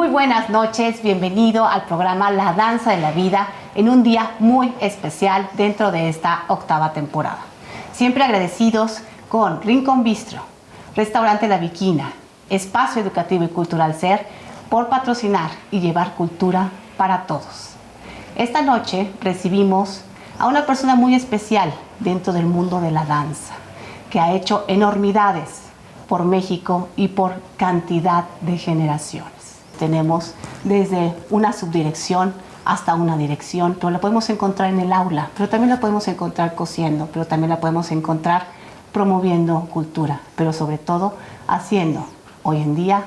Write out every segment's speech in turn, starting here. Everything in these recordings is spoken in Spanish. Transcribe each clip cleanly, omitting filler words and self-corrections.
buenas noches, bienvenido al programa La Danza de la Vida en un día muy especial dentro de esta 8ª temporada. Siempre agradecidos con Rincón Bistro, Restaurante La Viquina, Espacio Educativo y Cultural SER por patrocinar y llevar cultura para todos. Esta noche recibimos a una persona muy especial dentro del mundo de la danza, que ha hecho enormidades por México y por cantidad de generaciones. Tenemos desde una subdirección hasta una dirección, pero la podemos encontrar en el aula, pero también la podemos encontrar cosiendo, pero también la podemos encontrar promoviendo cultura, pero sobre todo haciendo hoy en día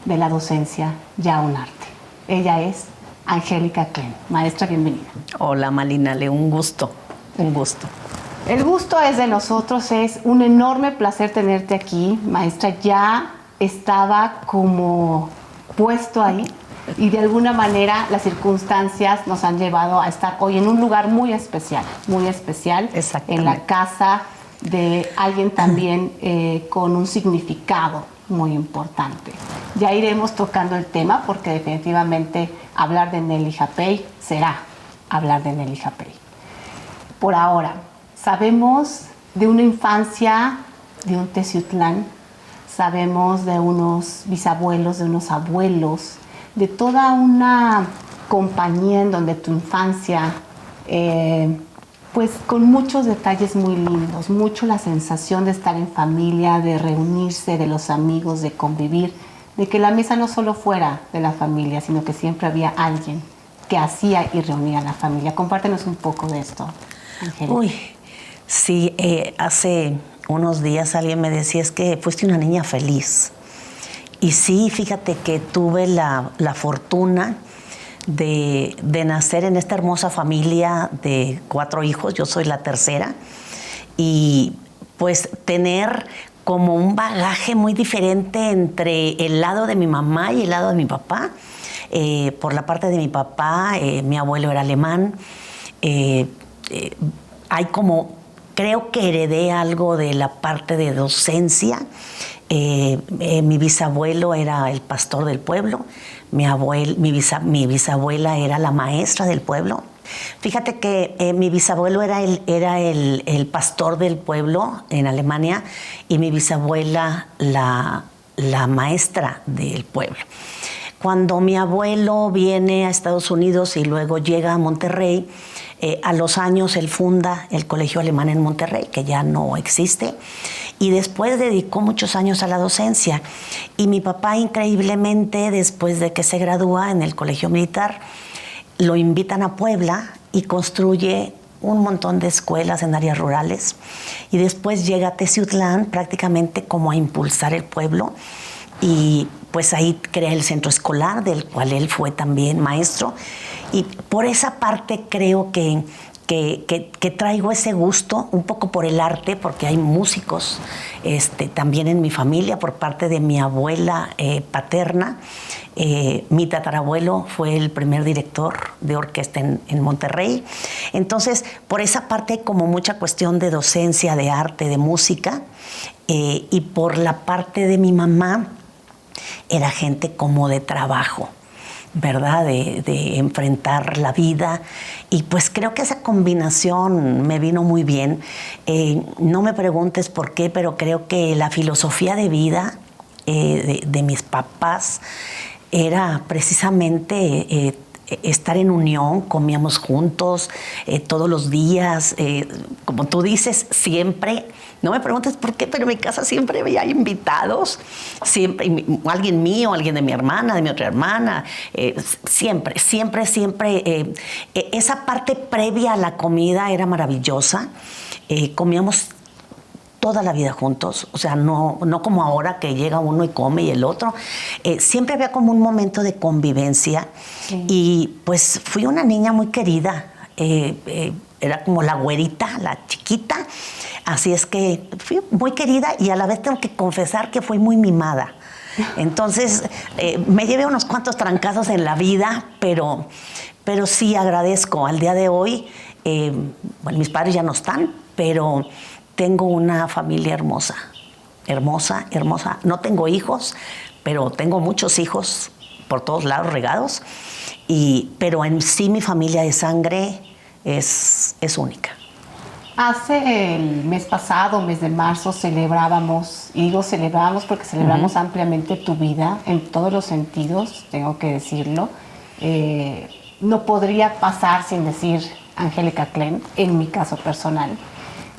de la docencia ya un arte. Ella es Angélica Klen. Maestra, bienvenida. Hola Malinale, un gusto, un gusto. El gusto es de nosotros, es un enorme placer tenerte aquí. Maestra, ya estaba como puesto ahí y de alguna manera las circunstancias nos han llevado a estar hoy en un lugar muy especial, en la casa de alguien también con un significado muy importante. Ya iremos tocando el tema porque definitivamente hablar de Nelly Japey será hablar de Nelly Japey. Por ahora, sabemos de una infancia de un Teciutlán, sabemos de unos bisabuelos, de unos abuelos, de toda una compañía en donde tu infancia, pues con muchos detalles muy lindos, mucho la sensación de estar en familia, de reunirse, de los amigos, de convivir, de que la mesa no solo fuera de la familia, sino que siempre había alguien que hacía y reunía a la familia. Compártenos un poco de esto, Angélica. Uy, sí, hace unos días alguien me decía, es que fuiste una niña feliz. Y sí, fíjate que tuve la fortuna de nacer en esta hermosa familia de 4 hijos, yo soy la tercera, y pues tener como un bagaje muy diferente entre el lado de mi mamá y el lado de mi papá. Por la parte de mi papá, mi abuelo era alemán, hay como, creo que heredé algo de la parte de docencia. Mi bisabuelo era el pastor del pueblo, mi bisabuela era la maestra del pueblo. Fíjate que mi bisabuelo era el pastor del pueblo en Alemania y mi bisabuela la maestra del pueblo. Cuando mi abuelo viene a Estados Unidos y luego llega a Monterrey, a los años él funda el Colegio Alemán en Monterrey, que ya no existe, y después dedicó muchos años a la docencia. Y mi papá, increíblemente, después de que se gradúa en el Colegio Militar, lo invitan a Puebla y construye un montón de escuelas en áreas rurales. Y después llega a Teciutlán prácticamente como a impulsar el pueblo. Y pues ahí crea el centro escolar, del cual él fue también maestro. Y por esa parte creo que traigo ese gusto, un poco por el arte, porque hay músicos también en mi familia, por parte de mi abuela paterna. Mi tatarabuelo fue el primer director de orquesta en Monterrey. Entonces, por esa parte hay como mucha cuestión de docencia, de arte, de música. Y por la parte de mi mamá, era gente como de trabajo, ¿verdad? De enfrentar la vida. Y pues creo que esa combinación me vino muy bien. No me preguntes por qué, pero creo que la filosofía de vida de mis papás era precisamente estar en unión, comíamos juntos todos los días, como tú dices, siempre. No me preguntes por qué, pero en mi casa siempre había invitados, siempre, alguien mío, alguien de mi hermana, de mi otra hermana, siempre. Esa parte previa a la comida era maravillosa, comíamos toda la vida juntos, o sea, no como ahora que llega uno y come y el otro. Siempre había como un momento de convivencia. Sí. Y pues fui una niña muy querida, era como la güerita, la chiquita, así es que fui muy querida y a la vez tengo que confesar que fui muy mimada. Entonces me llevé unos cuantos trancazos en la vida, pero sí agradezco al día de hoy. Bueno, mis padres ya no están, pero tengo una familia hermosa. No tengo hijos, pero tengo muchos hijos por todos lados regados, pero en sí mi familia de sangre es única. Hace el mes pasado, mes de marzo, celebrábamos, y digo celebramos porque celebramos ampliamente tu vida en todos los sentidos, tengo que decirlo. No podría pasar sin decir Angélica Klen, en mi caso personal.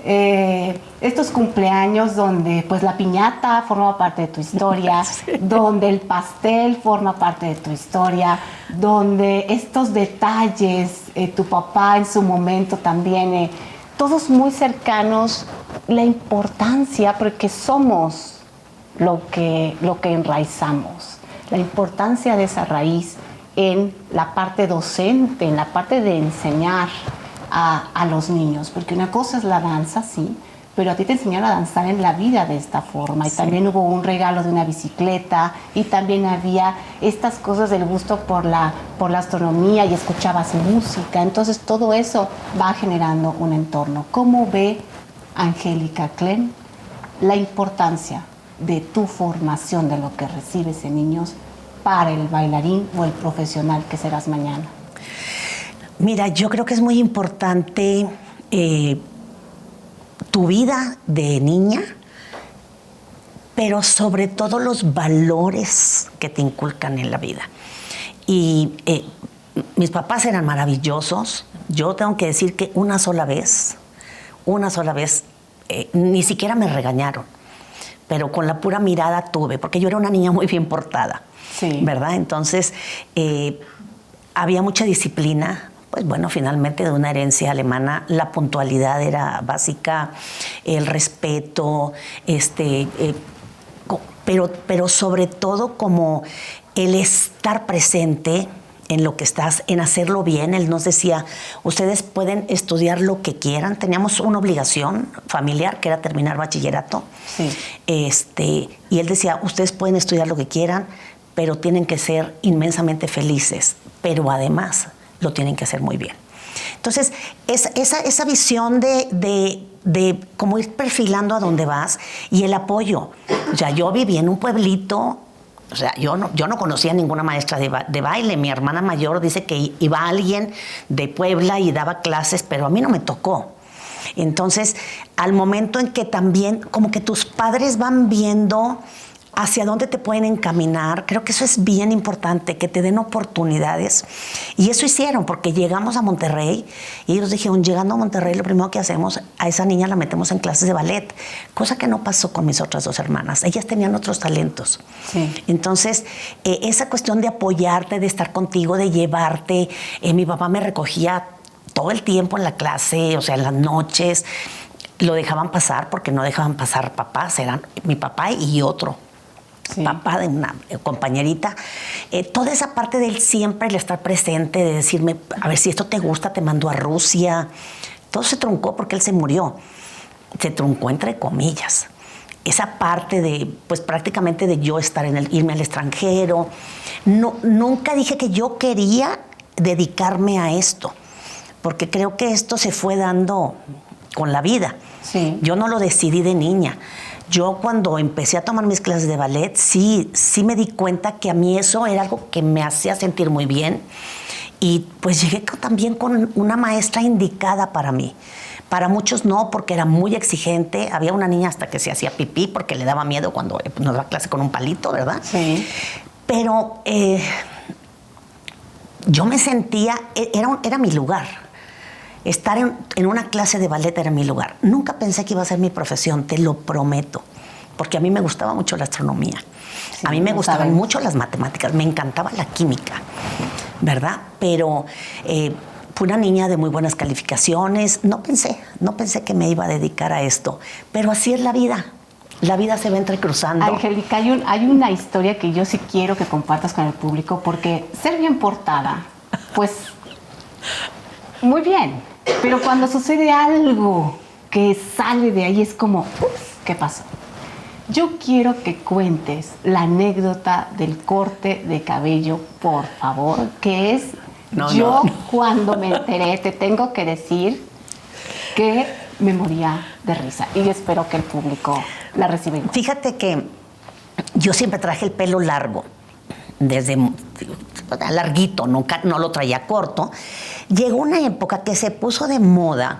Estos cumpleaños donde pues la piñata forma parte de tu historia, sí, donde el pastel forma parte de tu historia, donde estos detalles, tu papá en su momento también, todos muy cercanos, la importancia, porque somos lo que enraizamos, la importancia de esa raíz en la parte docente, en la parte de enseñar a los niños, porque una cosa es la danza, sí, pero a ti te enseñaron a danzar en la vida de esta forma, y también hubo un regalo de una bicicleta, y también había estas cosas del gusto por la astronomía, y escuchabas música, entonces todo eso va generando un entorno. ¿Cómo ve Angélica Klen la importancia de tu formación, de lo que recibes en niños, para el bailarín o el profesional que serás mañana? Mira, yo creo que es muy importante tu vida de niña, pero sobre todo los valores que te inculcan en la vida. Y mis papás eran maravillosos. Yo tengo que decir que una sola vez, ni siquiera me regañaron, pero con la pura mirada tuve, porque yo era una niña muy bien portada, sí, ¿verdad? Entonces, había mucha disciplina. Pues bueno, finalmente de una herencia alemana, la puntualidad era básica, el respeto, pero sobre todo como el estar presente en lo que estás, en hacerlo bien. Él nos decía, ustedes pueden estudiar lo que quieran. Teníamos una obligación familiar que era terminar bachillerato. Sí. Y él decía, ustedes pueden estudiar lo que quieran, pero tienen que ser inmensamente felices, pero además lo tienen que hacer muy bien. Entonces, esa visión de cómo ir perfilando a dónde vas y el apoyo. O sea, yo viví en un pueblito, o sea, yo no conocía ninguna maestra de baile. Mi hermana mayor dice que iba alguien de Puebla y daba clases, pero a mí no me tocó. Entonces, al momento en que también como que tus padres van viendo hacia dónde te pueden encaminar, creo que eso es bien importante, que te den oportunidades. Y eso hicieron, porque llegamos a Monterrey y ellos dijeron, llegando a Monterrey, lo primero que hacemos, a esa niña la metemos en clases de ballet, cosa que no pasó con mis otras dos hermanas. Ellas tenían otros talentos. Sí. Entonces, esa cuestión de apoyarte, de estar contigo, de llevarte, mi papá me recogía todo el tiempo en la clase, o sea, en las noches, lo dejaban pasar porque no dejaban pasar papás, eran mi papá y otro. Sí. Papá de una compañerita, toda esa parte de él siempre, el estar presente, de decirme, a ver si esto te gusta, te mando a Rusia. Todo se truncó porque él se murió. Se truncó entre comillas. Esa parte de, pues prácticamente de yo estar irme al extranjero. No, nunca dije que yo quería dedicarme a esto, porque creo que esto se fue dando con la vida. Sí. Yo no lo decidí de niña. Yo cuando empecé a tomar mis clases de ballet, sí me di cuenta que a mí eso era algo que me hacía sentir muy bien. Y pues llegué también con una maestra indicada para mí. Para muchos no, porque era muy exigente. Había una niña hasta que se hacía pipí porque le daba miedo cuando nos daba clase con un palito, ¿verdad? Sí. Pero yo me sentía, era mi lugar. Estar en una clase de ballet era mi lugar. Nunca pensé que iba a ser mi profesión, te lo prometo, porque a mí me gustaba mucho la astronomía, sí, a mí me gustaban mucho las matemáticas, me encantaba la química, ¿verdad? Pero fui una niña de muy buenas calificaciones, no pensé que me iba a dedicar a esto, pero así es la vida. La vida se va entrecruzando. Angélica, hay una historia que yo sí quiero que compartas con el público, porque ser bien portada, pues muy bien, pero cuando sucede algo que sale de ahí es como, ups, ¿qué pasó? Yo quiero que cuentes la anécdota del corte de cabello, por favor, que es cuando me enteré, te tengo que decir que me moría de risa y espero que el público la reciba igual. Fíjate que yo siempre traje el pelo largo desde larguito, nunca, no lo traía corto. Llegó una época que se puso de moda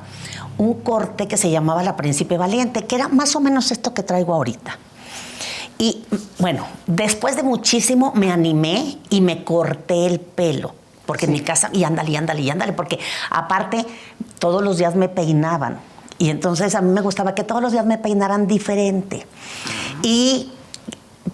un corte que se llamaba La Príncipe Valiente, que era más o menos esto que traigo ahorita. Y bueno, después de muchísimo me animé y me corté el pelo. Porque en mi casa, y ándale, porque aparte todos los días me peinaban. Y entonces a mí me gustaba que todos los días me peinaran diferente. Y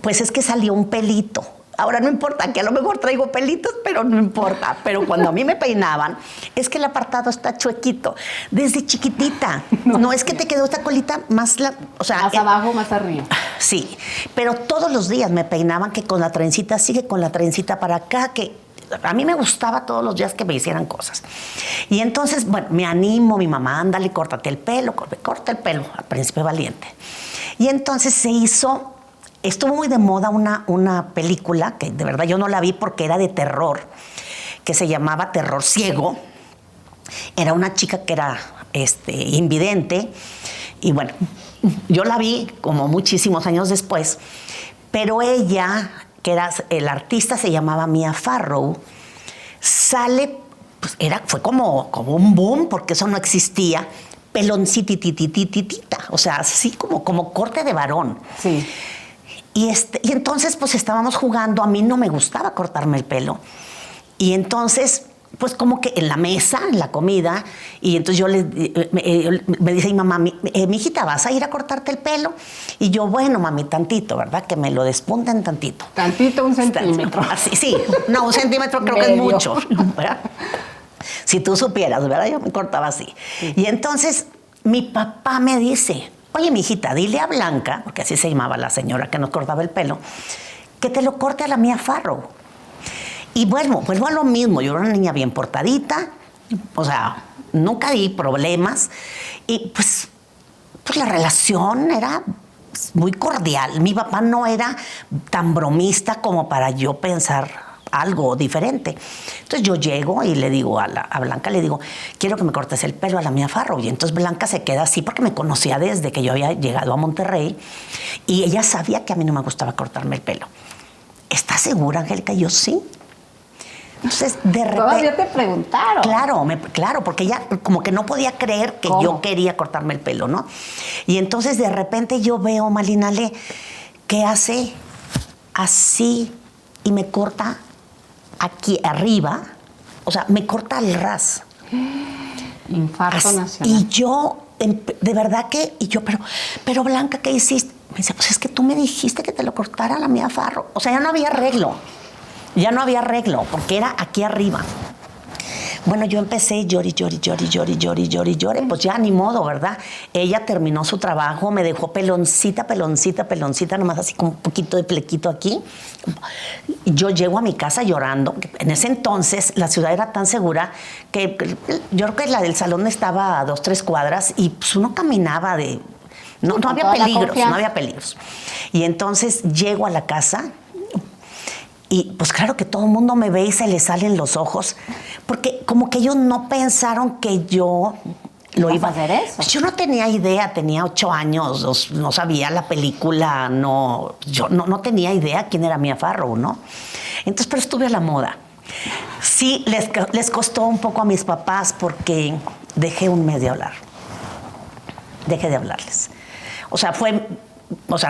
pues es que salió un pelito. Ahora no importa, que a lo mejor traigo pelitos, pero no importa. Pero cuando a mí me peinaban, es que el apartado está chuequito. Desde chiquitita. No es que te quedó esta colita más... o sea, más abajo, más arriba. Sí, pero todos los días me peinaban que con la trencita, sigue con la trencita para acá, que a mí me gustaba todos los días que me hicieran cosas. Y entonces, bueno, me animo, mi mamá, ándale, córtate el pelo, corta el pelo al Príncipe Valiente. Y entonces se hizo... Estuvo muy de moda una película, que de verdad yo no la vi porque era de terror, que se llamaba Terror Ciego. Era una chica que era invidente. Y bueno, yo la vi como muchísimos años después. Pero ella, que era el artista, se llamaba Mia Farrow, sale, pues fue como un boom, porque eso no existía. Peloncititititita, o sea, así como corte de varón. Sí. Y entonces, pues estábamos jugando. A mí no me gustaba cortarme el pelo. Y entonces, pues como que en la mesa, en la comida, y entonces yo me dice mi mamá, mi hijita, ¿vas a ir a cortarte el pelo? Y yo, bueno, mami, tantito, ¿verdad? Que me lo despunten tantito. Tantito, 1 centímetro. Así, sí, no, 1 centímetro creo que es mucho, ¿verdad? Si tú supieras, ¿verdad? Yo me cortaba así. Sí. Y entonces mi papá me dice... Oye, mijita, dile a Blanca, porque así se llamaba la señora que nos cortaba el pelo, que te lo corte a la Mia Farrow. Y bueno, vuelvo a lo mismo. Yo era una niña bien portadita, o sea, nunca di problemas. Y pues la relación era muy cordial. Mi papá no era tan bromista como para yo pensar algo diferente. Entonces yo llego y le digo a Blanca, le digo, quiero que me cortes el pelo a la Mia Farrow. Y entonces Blanca se queda así porque me conocía desde que yo había llegado a Monterrey y ella sabía que a mí no me gustaba cortarme el pelo. ¿Estás segura, Angélica? Y yo, sí. Entonces, de repente... Todavía te preguntaron. Claro, porque ella como que no podía creer que yo quería cortarme el pelo, ¿no? Y entonces de repente yo veo, Malinale, que hace así y me corta aquí arriba, o sea, me corta el ras. Infarto nacional. Y yo, de verdad que, pero Blanca, ¿qué hiciste? Me dice, pues es que tú me dijiste que te lo cortara la Mia Farrow. O sea, ya no había arreglo, porque era aquí arriba. Bueno, yo empecé llori, pues ya ni modo, ¿verdad? Ella terminó su trabajo, me dejó peloncita, nomás así con un poquito de flequito aquí. Yo llego a mi casa llorando. En ese entonces la ciudad era tan segura que yo creo que la del salón estaba a 2, 3 cuadras y pues uno caminaba no había peligros. Y entonces llego a la casa. Y pues claro que todo el mundo me ve y se le salen los ojos, porque como que ellos no pensaron que yo lo iba a hacer eso. Pues yo no tenía idea, tenía 8 años, no sabía la película, yo no tenía idea quién era Mia Farrow, ¿no? Entonces, pero estuve a la moda. Sí, les costó un poco a mis papás porque dejé un mes de hablar. Dejé de hablarles. O sea,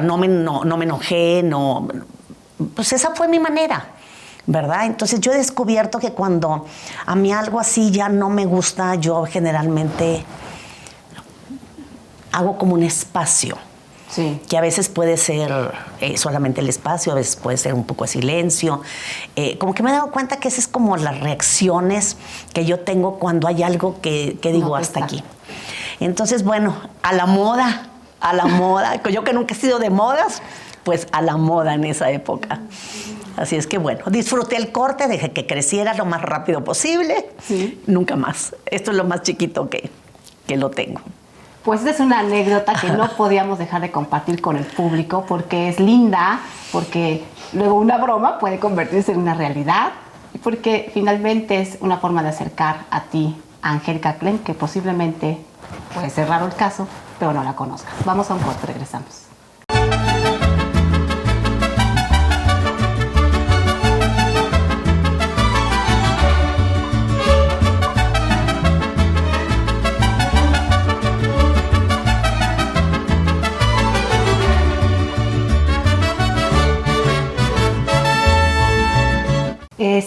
no me enojé, pues esa fue mi manera, ¿verdad? Entonces yo he descubierto que cuando a mí algo así ya no me gusta, yo generalmente hago como un espacio. Sí. Que a veces puede ser solamente el espacio, a veces puede ser un poco de silencio. Como que me he dado cuenta que esas es como las reacciones que yo tengo cuando hay algo que digo hasta aquí. Entonces, bueno, a la moda, yo que nunca he sido de modas, pues a la moda en esa época. Así es que bueno, disfruté el corte, dejé que creciera lo más rápido posible. Sí. Nunca más. Esto es lo más chiquito que lo tengo. Pues esta es una anécdota que no podíamos dejar de compartir con el público porque es linda, porque luego una broma puede convertirse en una realidad y porque finalmente es una forma de acercar a ti, a Angélica Klen, que posiblemente puede ser raro el caso, pero no la conozcas. Vamos a un corte, regresamos.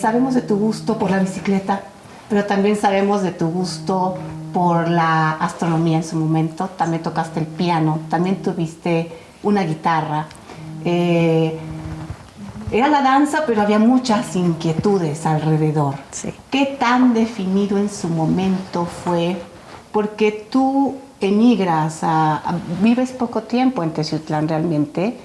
sabemos de tu gusto por la bicicleta, pero también sabemos de tu gusto por la astronomía en su momento. También tocaste el piano, también tuviste una guitarra. Era la danza, pero había muchas inquietudes alrededor. Sí. ¿Qué tan definido en su momento fue? Porque tú emigras, vives poco tiempo en Teciutlán realmente.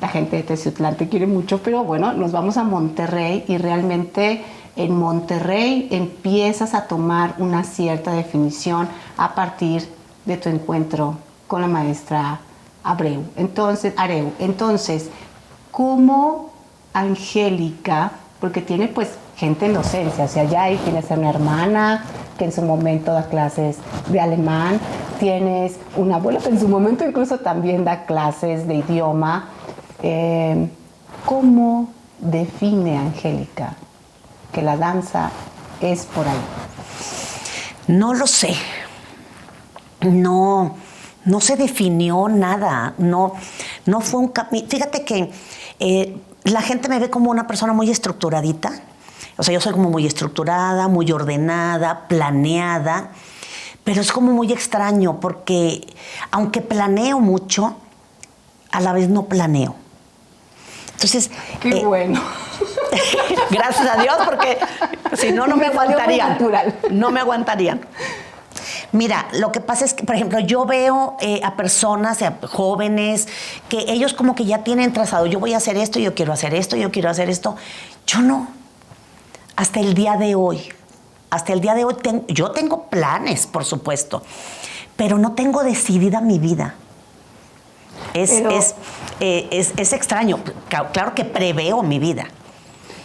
La gente de Teciutlán te quiere mucho, pero bueno, nos vamos a Monterrey y realmente en Monterrey empiezas a tomar una cierta definición a partir de tu encuentro con la maestra Areu. Entonces, ¿cómo Angélica, porque tiene pues gente en docencia, o sea, ya ahí tienes a una hermana que en su momento da clases de alemán, tienes un abuelo que en su momento incluso también da clases de idioma. ¿Cómo define Angélica que la danza es por ahí? No lo sé. No se definió nada. No fue un camino. Fíjate que la gente me ve como una persona muy estructuradita. O sea, yo soy como muy estructurada, muy ordenada, planeada, pero es como muy extraño porque aunque planeo mucho, a la vez no planeo. Entonces... ¡Qué bueno! Gracias a Dios, porque si no, no me aguantarían. No me aguantarían. Mira, lo que pasa es que, por ejemplo, yo veo a personas, a jóvenes, que ellos como que ya tienen trazado, yo voy a hacer esto, yo quiero hacer esto, yo quiero hacer esto. Yo no. Hasta el día de hoy. Yo tengo planes, por supuesto, pero no tengo decidida mi vida. Es extraño. Claro que preveo mi vida.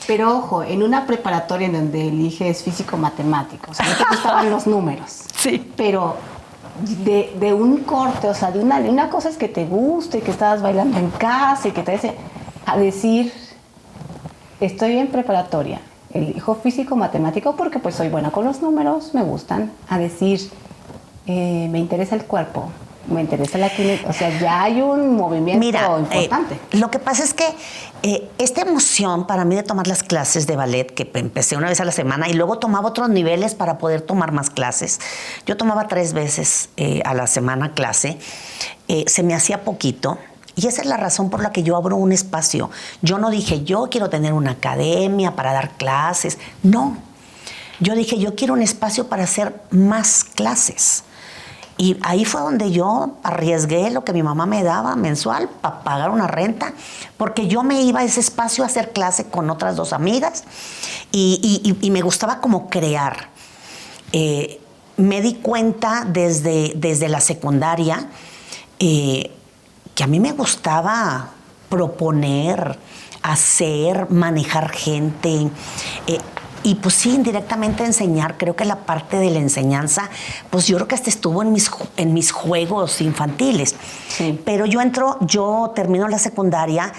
Pero ojo, en una preparatoria en donde eliges físico-matemático, o sea, no te gustaban los números. Sí. Pero de un corte, o sea, de una cosa es que te guste, que estabas bailando en casa y que te dice, a decir, estoy en preparatoria, elijo físico-matemático porque pues soy buena con los números, me gustan, a decir, me interesa el cuerpo. Me interesa la química, o sea, ya hay un movimiento importante. Lo que pasa es que esta emoción para mí de tomar las clases de ballet, que empecé una vez a la semana y luego tomaba otros niveles para poder tomar más clases. Yo tomaba 3 veces a la semana clase, se me hacía poquito. Y esa es la razón por la que yo abro un espacio. Yo no dije, yo quiero tener una academia para dar clases. No. Yo dije, yo quiero un espacio para hacer más clases. Y ahí fue donde yo arriesgué lo que mi mamá me daba mensual para pagar una renta, porque yo me iba a ese espacio a hacer clase con otras 2 amigas y me gustaba como crear. Me di cuenta desde la secundaria que a mí me gustaba proponer, hacer, manejar gente. Y pues sí, indirectamente enseñar. Creo que la parte de la enseñanza, pues yo creo que hasta estuvo en mis juegos infantiles. Sí. Pero yo termino la secundaria,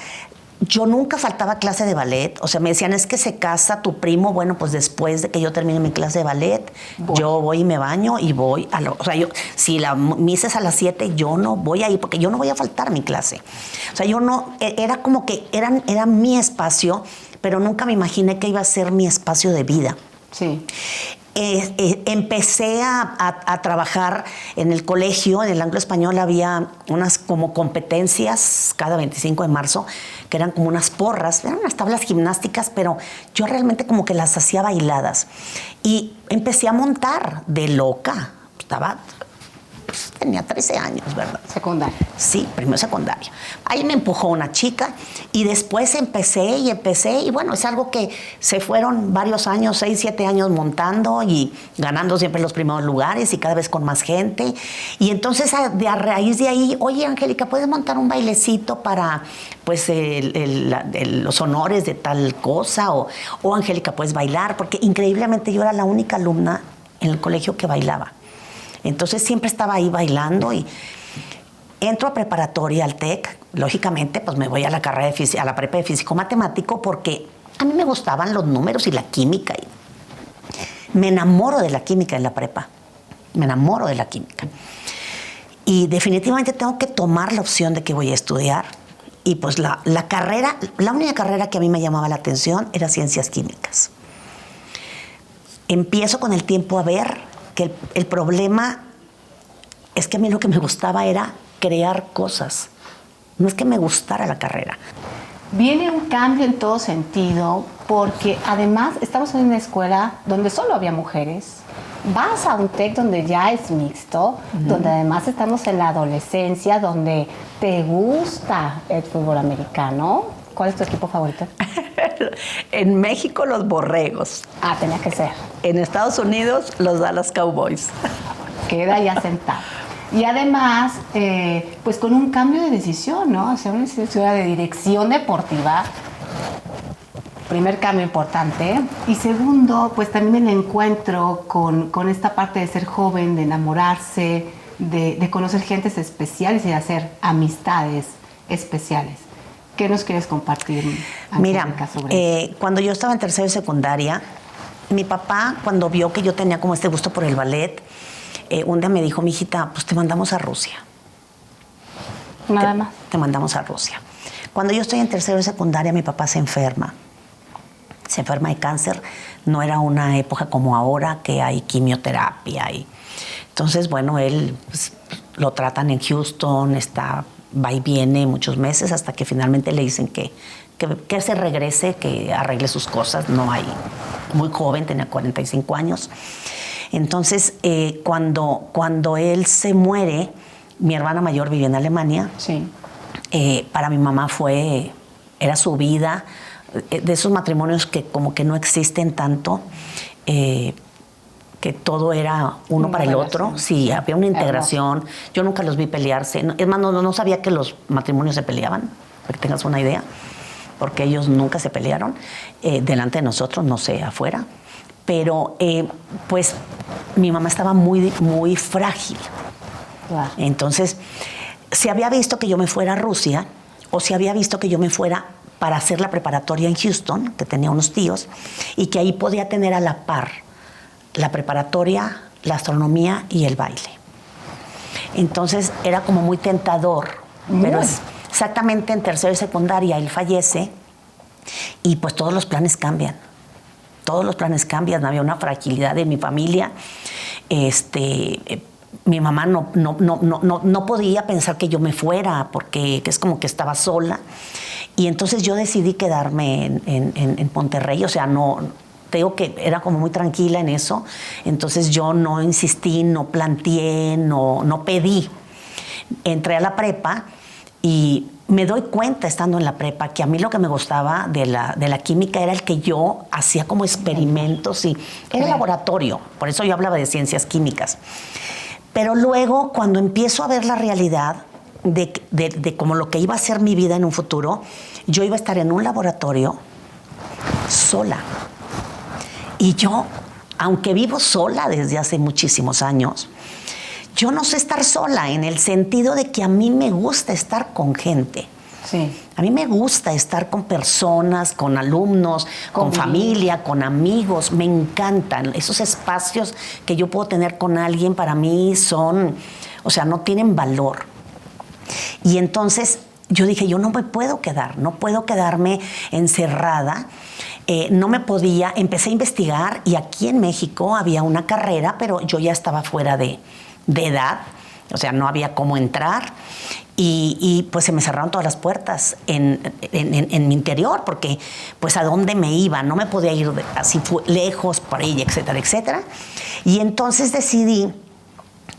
yo nunca faltaba clase de ballet. O sea, me decían, es que se casa tu primo. Bueno, pues después de que yo termine mi clase de ballet, yo voy y me baño y voy o sea, si la misa es a las 7, yo no voy a ir porque yo no voy a faltar a mi clase. O sea, yo no, era como que era mi espacio, pero nunca me imaginé que iba a ser mi espacio de vida. Sí. Empecé a trabajar en el colegio, en el anglo-español había unas como competencias cada 25 de marzo, que eran como unas porras, eran unas tablas gimnásticas, pero yo realmente como que las hacía bailadas. Y empecé a montar de loca. Tenía 13 años, ¿verdad? Secundaria. Sí, primero secundaria. Ahí me empujó una chica y después empecé y bueno, es algo que se fueron varios años, 6, 7 años montando y ganando siempre los primeros lugares y cada vez con más gente. Y entonces a raíz de ahí, oye, Angélica, ¿puedes montar un bailecito para pues los honores de tal cosa? O Angélica, ¿puedes bailar? Porque increíblemente yo era la única alumna en el colegio que bailaba. Entonces siempre estaba ahí bailando y entro a preparatoria al TEC. Lógicamente, pues me voy a la carrera a la prepa de físico-matemático porque a mí me gustaban los números y la química. Y me enamoro de la química en la prepa. Me enamoro de la química. Y definitivamente tengo que tomar la opción de que voy a estudiar. Y pues la única carrera que a mí me llamaba la atención era ciencias químicas. Empiezo con el tiempo a ver que el problema es que a mí lo que me gustaba era crear cosas. No es que me gustara la carrera. Viene un cambio en todo sentido porque además estamos en una escuela donde solo había mujeres. Vas a un TEC donde ya es mixto, donde además estamos en la adolescencia, donde te gusta el fútbol americano. ¿Cuál es tu equipo favorito? En México, los Borregos. Ah, tenía que ser. En Estados Unidos, los Dallas Cowboys. Queda ya sentado. Y además, pues con un cambio de decisión, ¿no? Hacia una ciudad de dirección deportiva. Primer cambio importante. Y segundo, pues también el encuentro con esta parte de ser joven, de enamorarse, de conocer gentes especiales y de hacer amistades especiales. ¿Qué nos quieres compartir? Mira, cuando yo estaba en tercero y secundaria, mi papá, cuando vio que yo tenía como este gusto por el ballet, un día me dijo, mijita, pues te mandamos a Rusia. Nada más. Te mandamos a Rusia. Cuando yo estoy en tercero de secundaria, mi papá se enferma. Se enferma de cáncer. No era una época como ahora que hay quimioterapia. Entonces, bueno, él pues, lo tratan en Houston, va y viene muchos meses hasta que finalmente le dicen que se regrese, que arregle sus cosas. No hay. Muy joven, tenía 45 años. Entonces, cuando él se muere, mi hermana mayor vivía en Alemania. Sí. Para mi mamá era su vida, de esos matrimonios que como que no existen tanto, que todo era uno para el otro. Sí, había una integración. Yo nunca los vi pelearse. Es más, no sabía que los matrimonios se peleaban, para que tengas una idea, porque ellos nunca se pelearon delante de nosotros, no sé, afuera. Pero, pues, mi mamá estaba muy, muy frágil. Wow. Entonces, se había visto que yo me fuera a Rusia, o se había visto que yo me fuera para hacer la preparatoria en Houston, que tenía unos tíos, y que ahí podía tener a la par la preparatoria, la astronomía y el baile. Entonces, era como muy tentador. Pero exactamente en tercero y secundaria él fallece, y pues todos los planes cambian. Todos los planes cambian, había una fragilidad de mi familia. Mi mamá no podía pensar que yo me fuera porque es como que estaba sola. Y entonces yo decidí quedarme en Monterrey. O sea, te digo que era como muy tranquila en eso. Entonces yo no insistí, no planteé, no pedí. Entré a la prepa y me doy cuenta estando en la prepa que a mí lo que me gustaba de la química era el que yo hacía como experimentos y era laboratorio. Por eso yo hablaba de ciencias químicas. Pero luego, cuando empiezo a ver la realidad de como lo que iba a ser mi vida en un futuro, yo iba a estar en un laboratorio sola. Y yo, aunque vivo sola desde hace muchísimos años, yo no sé estar sola en el sentido de que a mí me gusta estar con gente. Sí. A mí me gusta estar con personas, con alumnos, con familia, con amigos. Me encantan. Esos espacios que yo puedo tener con alguien para mí no tienen valor. Y entonces yo dije, yo no me puedo quedar, no puedo quedarme encerrada. No me podía, empecé a investigar y aquí en México había una carrera, pero yo ya estaba fuera de edad, o sea, no había cómo entrar y pues se me cerraron todas las puertas en mi interior porque pues a dónde me iba, no me podía ir así lejos por ahí, etcétera, etcétera. Y entonces decidí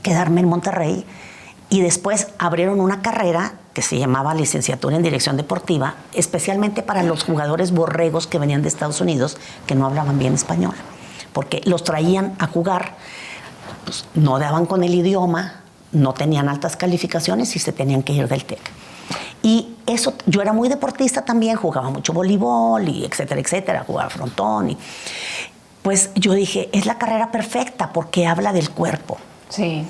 quedarme en Monterrey y después abrieron una carrera que se llamaba Licenciatura en Dirección Deportiva, especialmente para los jugadores borregos que venían de Estados Unidos que no hablaban bien español, porque los traían a jugar. Pues, no daban con el idioma, no tenían altas calificaciones y se tenían que ir del TEC. Y eso, yo era muy deportista también, jugaba mucho voleibol y etcétera, etcétera, jugaba frontón. Y pues yo dije, es la carrera perfecta porque habla del cuerpo. Sí.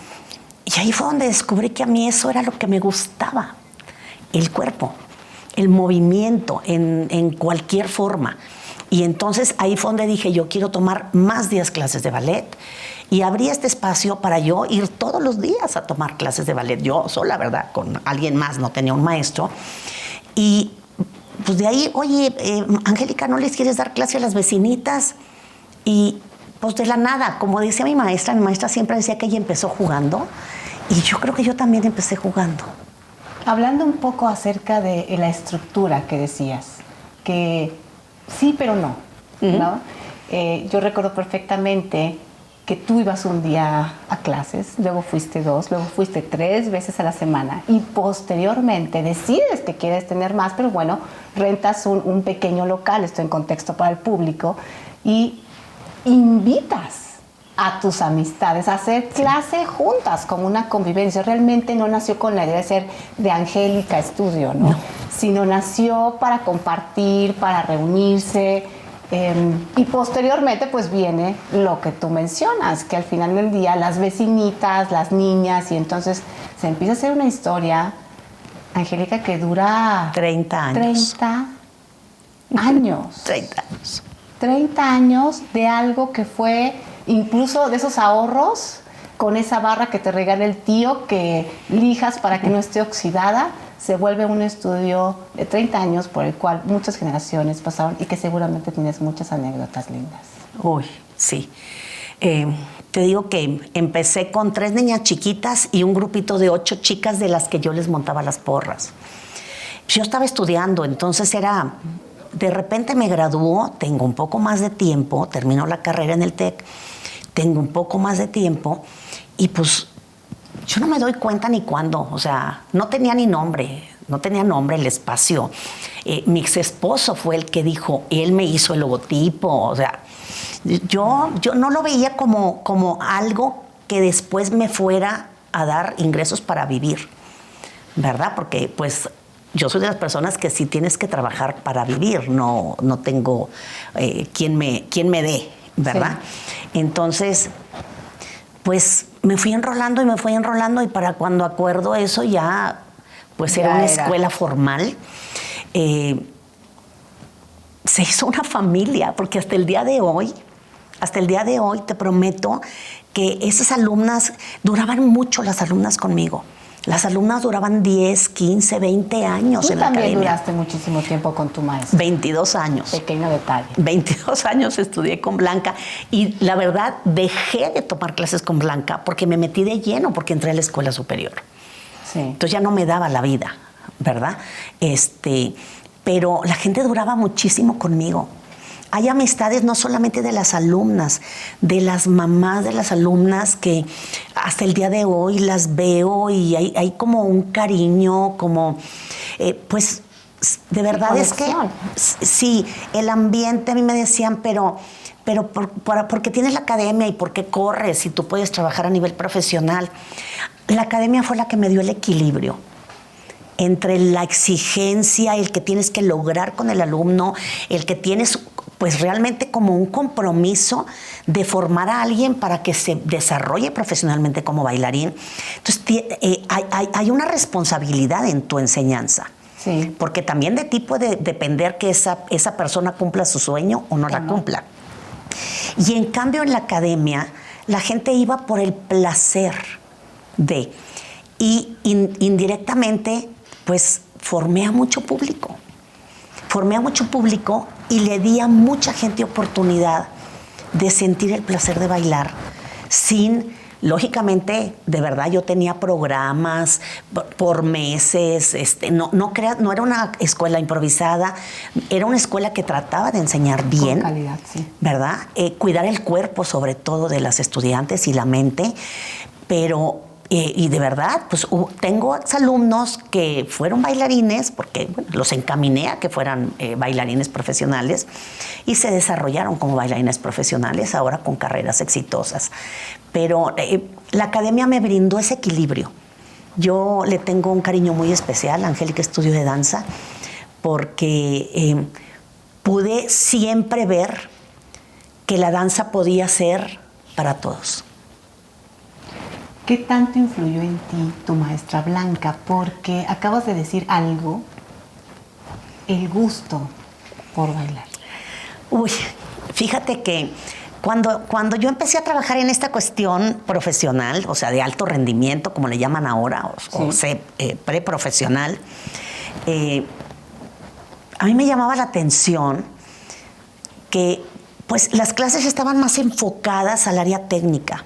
Y ahí fue donde descubrí que a mí eso era lo que me gustaba, el cuerpo, el movimiento en cualquier forma. Y entonces ahí fue donde dije, yo quiero tomar más días clases de ballet. Y abrí este espacio para yo ir todos los días a tomar clases de ballet. Yo sola, ¿verdad? Con alguien más, no tenía un maestro. Y pues de ahí, oye, Angélica, ¿no les quieres dar clase a las vecinitas? Y pues de la nada, como decía mi maestra siempre decía que ella empezó jugando, y yo creo que yo también empecé jugando. Hablando un poco acerca de la estructura que decías, que sí, pero no, ¿no? Yo recuerdo perfectamente que tú ibas un día a clases, luego fuiste 2, luego fuiste 3 veces a la semana y posteriormente decides que quieres tener más, pero bueno, rentas un pequeño local, esto en contexto para el público, y invitas a tus amistades a hacer clase juntas, como una convivencia. Realmente no nació con la idea de ser de Angélica Estudio, ¿no? Sino nació para compartir, para reunirse, y posteriormente pues viene lo que tú mencionas, que al final del día las vecinitas, las niñas, y entonces se empieza a hacer una historia, Angélica, que dura 30 años. 30 años. 30 años. 30 años de algo que fue incluso de esos ahorros, con esa barra que te regala el tío que lijas para que no esté oxidada, se vuelve un estudio de 30 años por el cual muchas generaciones pasaron y que seguramente tienes muchas anécdotas lindas. Uy, sí. Te digo que empecé con 3 niñas chiquitas y un grupito de 8 chicas de las que yo les montaba las porras. Yo estaba estudiando, entonces de repente me graduó, tengo un poco más de tiempo, termino la carrera en el TEC, tengo un poco más de tiempo y pues yo no me doy cuenta ni cuándo, o sea, no tenía nombre el espacio. Mi ex esposo fue el que dijo, él me hizo el logotipo, o sea, yo no lo veía como algo que después me fuera a dar ingresos para vivir, ¿verdad? Porque pues yo soy de las personas que sí tienes que trabajar para vivir, no tengo quien me dé, ¿verdad? Sí. Entonces, pues me fui enrolando y para cuando acuerdo eso ya, pues era una escuela formal. Se hizo una familia, porque hasta el día de hoy te prometo que esas alumnas, duraban mucho las alumnas conmigo. Las alumnas duraban 10, 15, 20 años en la academia. Tú también duraste muchísimo tiempo con tu maestra. 22 años. Pequeño detalle. 22 años estudié con Blanca y la verdad dejé de tomar clases con Blanca porque me metí de lleno porque entré a la escuela superior. Sí. Entonces ya no me daba la vida, ¿verdad? Pero la gente duraba muchísimo conmigo. Hay amistades no solamente de las alumnas, de las mamás de las alumnas que hasta el día de hoy las veo y hay como un cariño, como pues de verdad es que sí, el ambiente, a mí me decían, pero ¿por qué tienes la academia y por qué corres y tú puedes trabajar a nivel profesional? La academia fue la que me dio el equilibrio entre la exigencia, el que tienes que lograr con el alumno, el que tienes pues realmente como un compromiso de formar a alguien para que se desarrolle profesionalmente como bailarín. Entonces hay una responsabilidad en tu enseñanza. Sí. Porque también de ti puede depender que esa persona cumpla su sueño o no la cumpla. Y en cambio en la academia la gente iba por el placer de, y indirectamente pues formé a mucho público y le di a mucha gente oportunidad de sentir el placer de bailar sin, lógicamente, de verdad yo tenía programas por meses, no era una escuela improvisada, era una escuela que trataba de enseñar bien, con calidad, sí. ¿Verdad? Cuidar el cuerpo sobre todo de las estudiantes y la mente, pero y de verdad, pues tengo exalumnos que fueron bailarines, porque bueno, los encaminé a que fueran bailarines profesionales y se desarrollaron como bailarines profesionales, ahora con carreras exitosas. Pero la academia me brindó ese equilibrio. Yo le tengo un cariño muy especial a Angélica Estudio de Danza, porque pude siempre ver que la danza podía ser para todos. ¿Qué tanto influyó en ti tu maestra Blanca? Porque acabas de decir algo, el gusto por bailar. Uy, fíjate que cuando yo empecé a trabajar en esta cuestión profesional, o sea, de alto rendimiento, como le llaman ahora, o preprofesional, a mí me llamaba la atención que pues las clases estaban más enfocadas al área técnica.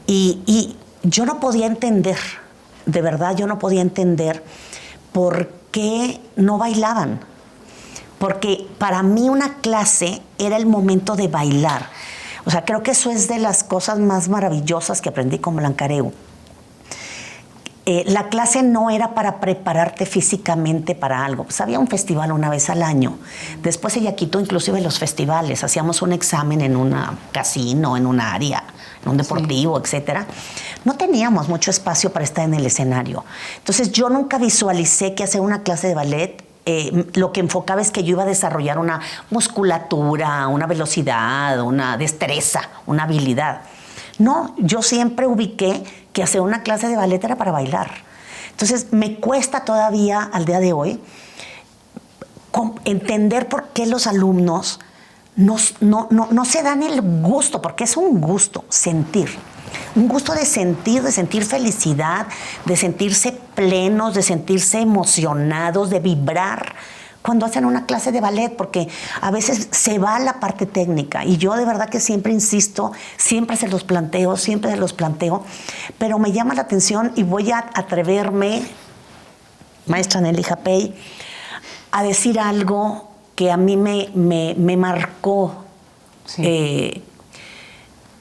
Y yo no podía entender, de verdad yo no podía entender por qué no bailaban. Porque para mí una clase era el momento de bailar. O sea, creo que eso es de las cosas más maravillosas que aprendí con Blancareu. La clase no era para prepararte físicamente para algo. Pues había un festival una vez al año. Después ella quitó inclusive los festivales. Hacíamos un examen en un casino, en un área, en un deportivo, etcétera. No teníamos mucho espacio para estar en el escenario. Entonces yo nunca visualicé que hacer una clase de ballet lo que enfocaba es que yo iba a desarrollar una musculatura, una velocidad, una destreza, una habilidad. No, yo siempre ubiqué que hacer una clase de ballet era para bailar. Entonces me cuesta todavía al día de hoy entender por qué los alumnos no se dan el gusto, porque es un gusto sentir. Un gusto de sentir felicidad, de sentirse plenos, de sentirse emocionados, de vibrar cuando hacen una clase de ballet, porque a veces se va la parte técnica y yo de verdad que siempre insisto, siempre se los planteo, pero me llama la atención y voy a atreverme, maestra Nelly Japey, a decir algo que a mí me marcó. Sí.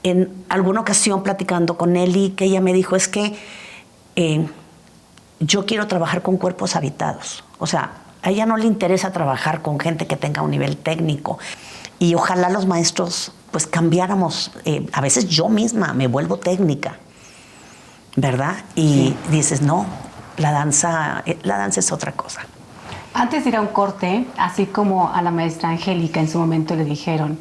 En alguna ocasión platicando con Nelly, que ella me dijo, es que yo quiero trabajar con cuerpos habitados. O sea, a ella no le interesa trabajar con gente que tenga un nivel técnico. Y ojalá los maestros pues cambiáramos. A veces yo misma me vuelvo técnica, ¿verdad? Y dices, no, la danza es otra cosa. Antes de ir a un corte, así como a la maestra Angélica en su momento le dijeron,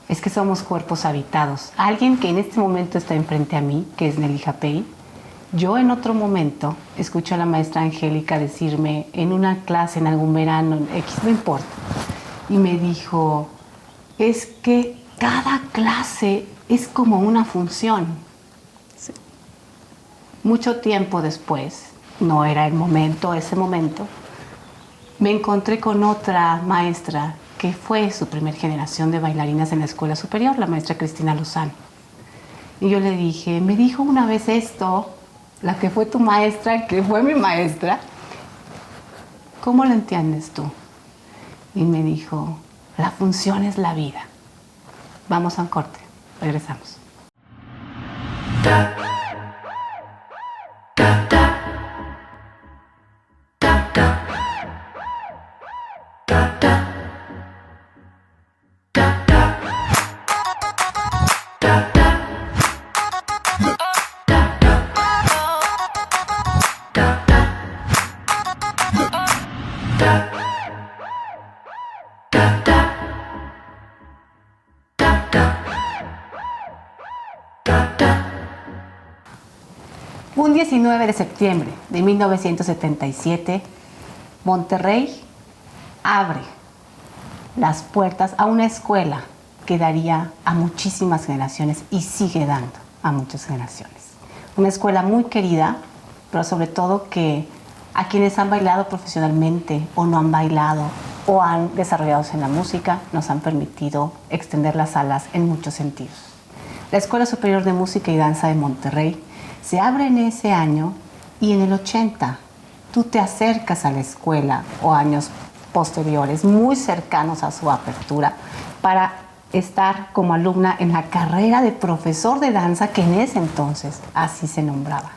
es que somos cuerpos habitados. Alguien que en este momento está enfrente a mí, que es Nelly Japey, yo en otro momento escucho a la maestra Angélica decirme en una clase, en algún verano, X, no importa, y me dijo, es que cada clase es como una función. Sí. Mucho tiempo después, no era el momento, ese momento, me encontré con otra maestra que fue su primer generación de bailarinas en la escuela superior, la maestra Cristina Lozano. Y yo le dije, me dijo una vez esto, la que fue tu maestra, que fue mi maestra, ¿cómo lo entiendes tú? Y me dijo, la función es la vida. Vamos a un corte, regresamos. Un 19 de septiembre de 1977, Monterrey abre las puertas a una escuela que daría a muchísimas generaciones y sigue dando a muchas generaciones. Una escuela muy querida, pero sobre todo que a quienes han bailado profesionalmente o no han bailado o han desarrollado en la música, nos han permitido extender las alas en muchos sentidos. La Escuela Superior de Música y Danza de Monterrey se abre en ese año y en el 80 tú te acercas a la escuela o años posteriores, muy cercanos a su apertura, para estar como alumna en la carrera de profesor de danza, que en ese entonces así se nombraba.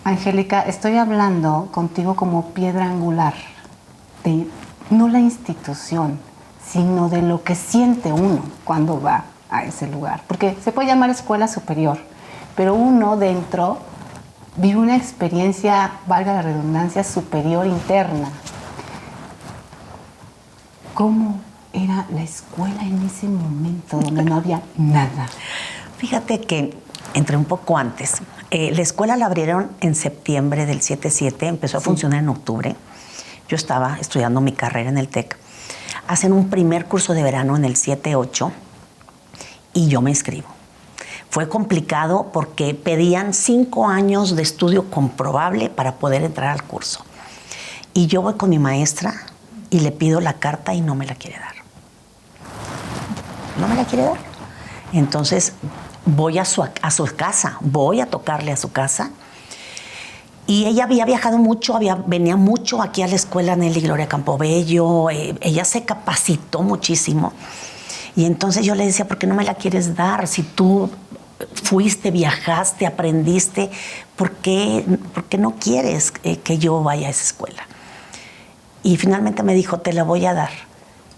Angélica, estoy hablando contigo como piedra angular de no la institución, sino de lo que siente uno cuando va a ese lugar. Porque se puede llamar escuela superior, pero uno dentro vive una experiencia, valga la redundancia, superior interna. ¿Cómo era la escuela en ese momento donde no había nada? Fíjate que entré un poco antes. La escuela la abrieron en septiembre del 77, empezó a funcionar en octubre. Yo estaba estudiando mi carrera en el TEC. Hacen un primer curso de verano en el 7-8 y yo me inscribo. Fue complicado porque pedían 5 años de estudio comprobable para poder entrar al curso. Y yo voy con mi maestra y le pido la carta y no me la quiere dar. No me la quiere dar. Entonces voy a su casa, voy a tocarle a su casa. Y ella había viajado mucho, venía mucho aquí a la escuela Nelly Gloria Campobello. Ella se capacitó muchísimo. Y entonces yo le decía, ¿por qué no me la quieres dar? Si tú fuiste, viajaste, aprendiste, ¿por qué no quieres que yo vaya a esa escuela? Y finalmente me dijo, te la voy a dar,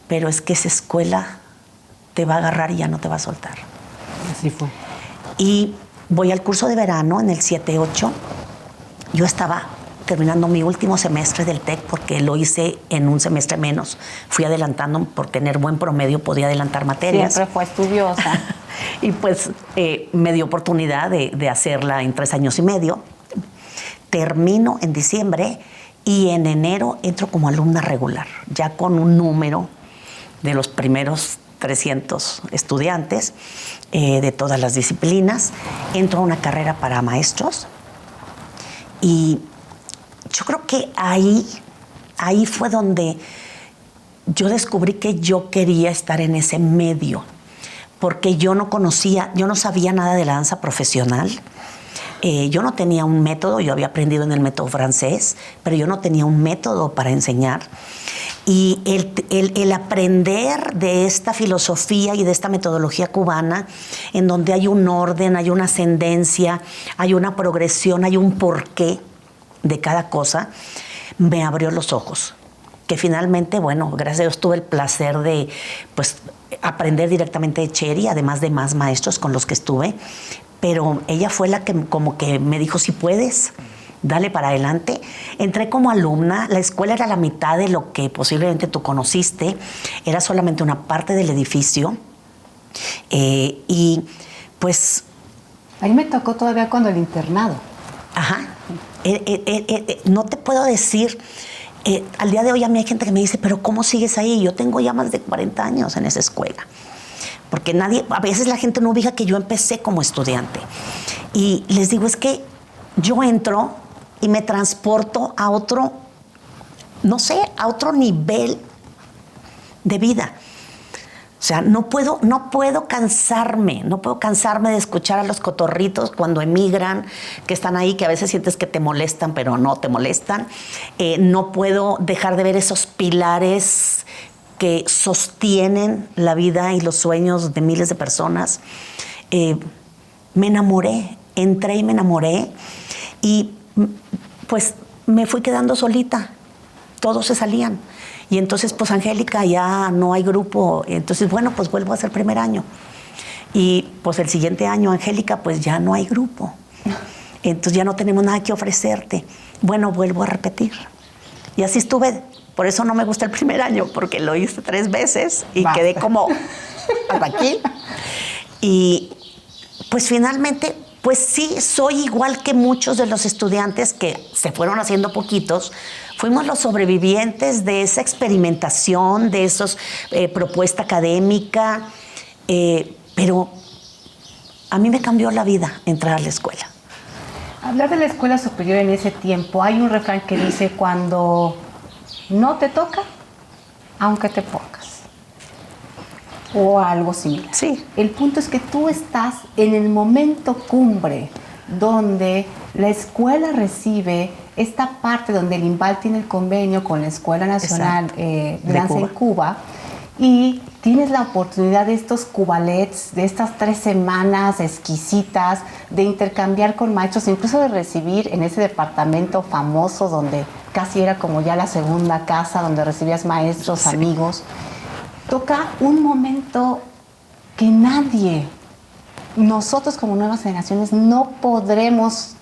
pero es que esa escuela te va a agarrar y ya no te va a soltar. Así fue. Y voy al curso de verano en el 7-8. Yo estaba terminando mi último semestre del TEC porque lo hice en un semestre menos. Fui adelantando, por tener buen promedio podía adelantar materias. Siempre fue estudiosa. Y pues me dio oportunidad de hacerla en 3 años y medio. Termino en diciembre y en enero entro como alumna regular, ya con un número de los primeros 300 estudiantes de todas las disciplinas. Entro a una carrera para maestros y yo creo que ahí fue donde yo descubrí que yo quería estar en ese medio, porque yo no sabía nada de la danza profesional. Yo no tenía un método, yo había aprendido en el método francés, pero yo no tenía un método para enseñar. Y el aprender de esta filosofía y de esta metodología cubana, en donde hay un orden, hay una ascendencia, hay una progresión, hay un porqué de cada cosa, me abrió los ojos. Que finalmente, bueno, gracias a Dios tuve el placer de pues, aprender directamente de Cheri, además de más maestros con los que estuve. Pero ella fue la que como que me dijo, si puedes, dale para adelante. Entré como alumna, la escuela era la mitad de lo que posiblemente tú conociste, era solamente una parte del edificio. Y pues... Ahí me tocó todavía cuando el internado. Ajá. No te puedo decir... al día de hoy a mí hay gente que me dice, pero ¿cómo sigues ahí? Yo tengo ya más de 40 años en esa escuela. Porque a veces la gente no ubica que yo empecé como estudiante. Y les digo, es que yo entro y me transporto a otro, no sé, a otro nivel de vida. O sea, no puedo cansarme de escuchar a los cotorritos cuando emigran, que están ahí, que a veces sientes que te molestan, pero no te molestan. No puedo dejar de ver esos pilares que sostienen la vida y los sueños de miles de personas. Me enamoré, entré y me enamoré. Y pues me fui quedando solita. Todos se salían. Y entonces, pues, Angélica, ya no hay grupo. Entonces, bueno, pues vuelvo a hacer primer año. Y pues el siguiente año, Angélica, pues ya no hay grupo. Entonces ya no tenemos nada que ofrecerte. Bueno, vuelvo a repetir. Y así estuve. Por eso no me gusta el primer año, porque lo hice 3 veces y Basta. quedé como hasta aquí. Y pues finalmente, pues sí, soy igual que muchos de los estudiantes que se fueron haciendo poquitos. Fuimos los sobrevivientes de esa experimentación, de esa propuesta académica, pero a mí me cambió la vida entrar a la escuela. Hablar de la escuela superior en ese tiempo, hay un refrán que dice, cuando no te toca, aunque te pongas. O algo similar. Sí. El punto es que tú estás en el momento cumbre donde la escuela recibe esta parte donde el INVAL tiene el convenio con la Escuela Nacional de Danza en Cuba, y tienes la oportunidad de estos cubalets, de estas 3 semanas exquisitas, de intercambiar con maestros, incluso de recibir en ese departamento famoso donde casi era como ya la segunda casa, donde recibías maestros, sí, amigos. Toca un momento que nadie, nosotros como nuevas generaciones, no podremos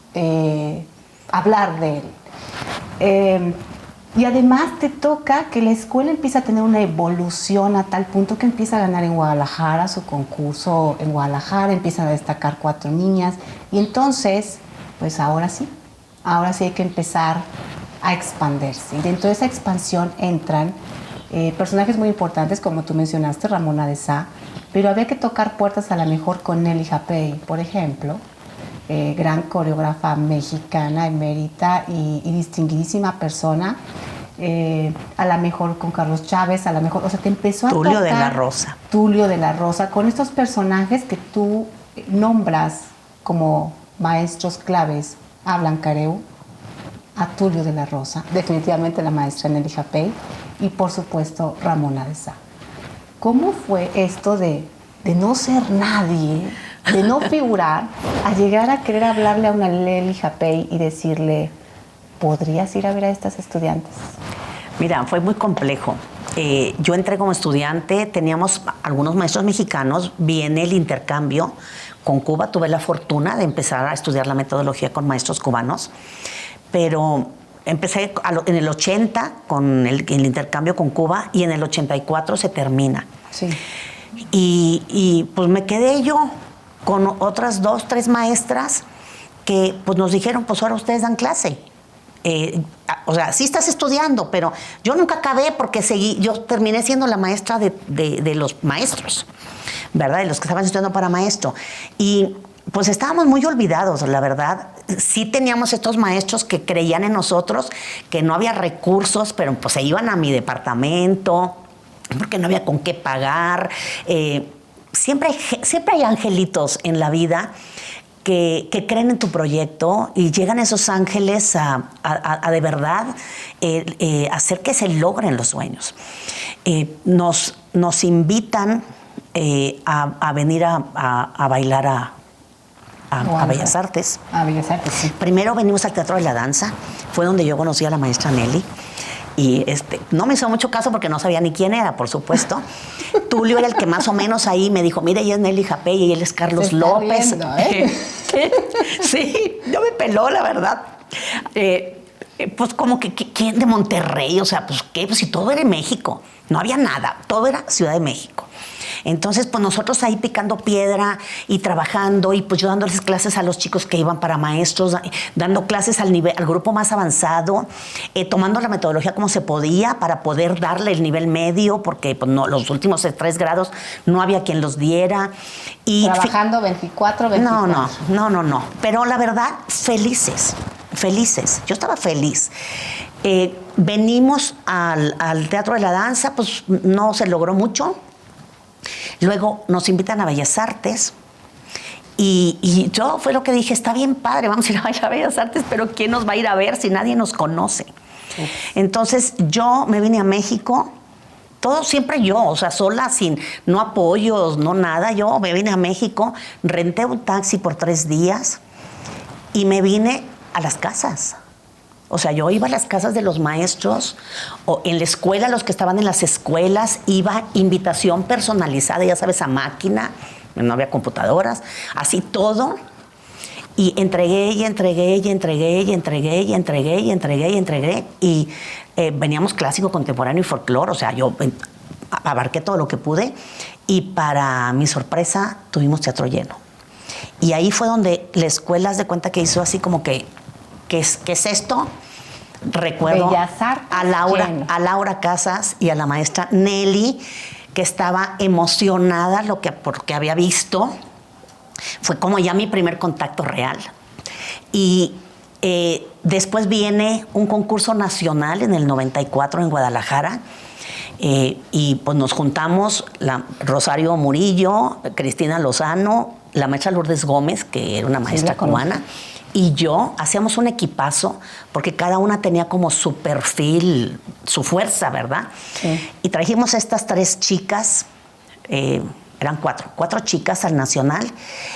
hablar de él. Y además te toca que la escuela empieza a tener una evolución a tal punto que empieza a ganar en Guadalajara su concurso. En Guadalajara empiezan a destacar 4 niñas. Y entonces, pues ahora sí hay que empezar a expandirse. Y dentro de esa expansión entran personajes muy importantes, como tú mencionaste, Ramona de Sá, pero había que tocar puertas a la mejor con Nelly Japey, por ejemplo, gran coreógrafa mexicana, emérita y distinguidísima persona, a lo mejor con Carlos Chávez, a lo mejor, o sea, te empezó a Tulio tocar de la Rosa. Tulio de la Rosa, con estos personajes que tú nombras como maestros claves, hablan Careu, a Tulio de la Rosa, definitivamente la maestra Nelly Japey y por supuesto Ramona de Sá. ¿Cómo fue esto de no ser nadie, de no figurar, a llegar a querer hablarle a una Nelly Japey y decirle, ¿podrías ir a ver a estas estudiantes? Mira, fue muy complejo. Yo entré como estudiante, teníamos algunos maestros mexicanos, viene el intercambio con Cuba, tuve la fortuna de empezar a estudiar la metodología con maestros cubanos, pero empecé en el 80 con el intercambio con Cuba y en el 84 se termina. Sí. Y pues me quedé yo con otras 2, 3 maestras que pues nos dijeron, pues ahora ustedes dan clase. O sea, sí estás estudiando, pero yo nunca acabé porque yo terminé siendo la maestra de los maestros, ¿verdad? De los que estaban estudiando para maestro. Y pues estábamos muy olvidados, la verdad. Sí teníamos estos maestros que creían en nosotros, que no había recursos, pero pues se iban a mi departamento, porque no había con qué pagar. Siempre hay angelitos en la vida que creen en tu proyecto y llegan esos ángeles a de verdad hacer que se logren los sueños. Nos invitan a venir a bailar a Bellas Artes. A Bellas Artes, sí. Primero venimos al Teatro de la Danza, fue donde yo conocí a la maestra Nelly. Y no me hizo mucho caso porque no sabía ni quién era, por supuesto. Tulio era el que más o menos ahí me dijo, mira, ella es Nelly Japey y él es Carlos López. Viendo, ¿eh? Sí, yo me peló, la verdad. Pues como que, ¿quién de Monterrey? O sea, pues qué, pues si todo era en México. No había nada, todo era Ciudad de México. Entonces, pues nosotros ahí picando piedra y trabajando y pues yo dándoles clases a los chicos que iban para maestros, dando clases al grupo más avanzado, tomando la metodología como se podía para poder darle el nivel medio, porque pues, no, los últimos 3 grados no había quien los diera. Y trabajando 24. No. Pero la verdad, felices. Yo estaba feliz. Venimos al Teatro de la Danza, pues no se logró mucho. Luego nos invitan a Bellas Artes y yo fue lo que dije, está bien padre, vamos a ir a Bellas Artes, pero ¿quién nos va a ir a ver si nadie nos conoce? Entonces yo me vine a México, todo siempre yo, o sea, sola, no apoyos, no nada, yo me vine a México, renté un taxi por 3 días y me vine a las casas. O sea, yo iba a las casas de los maestros, o en la escuela, los que estaban en las escuelas, iba invitación personalizada, ya sabes, a máquina, no había computadoras, así todo. Y entregué. Y veníamos clásico, contemporáneo y folclore, o sea, yo abarqué todo lo que pude. Y para mi sorpresa, tuvimos teatro lleno. Y ahí fue donde la escuela, haz de cuenta que hizo así como que, ¿qué es esto? Recuerdo a Laura Casas y a la maestra Nelly, que estaba emocionada porque había visto. Fue como ya mi primer contacto real. Y después viene un concurso nacional en el 94 en Guadalajara. Y pues nos juntamos Rosario Murillo, Cristina Lozano, la maestra Lourdes Gómez, que era una maestra cubana, y yo hacíamos un equipazo porque cada una tenía como su perfil, su fuerza, ¿verdad? Sí. Y trajimos estas 3 chicas, eran 4 chicas al Nacional,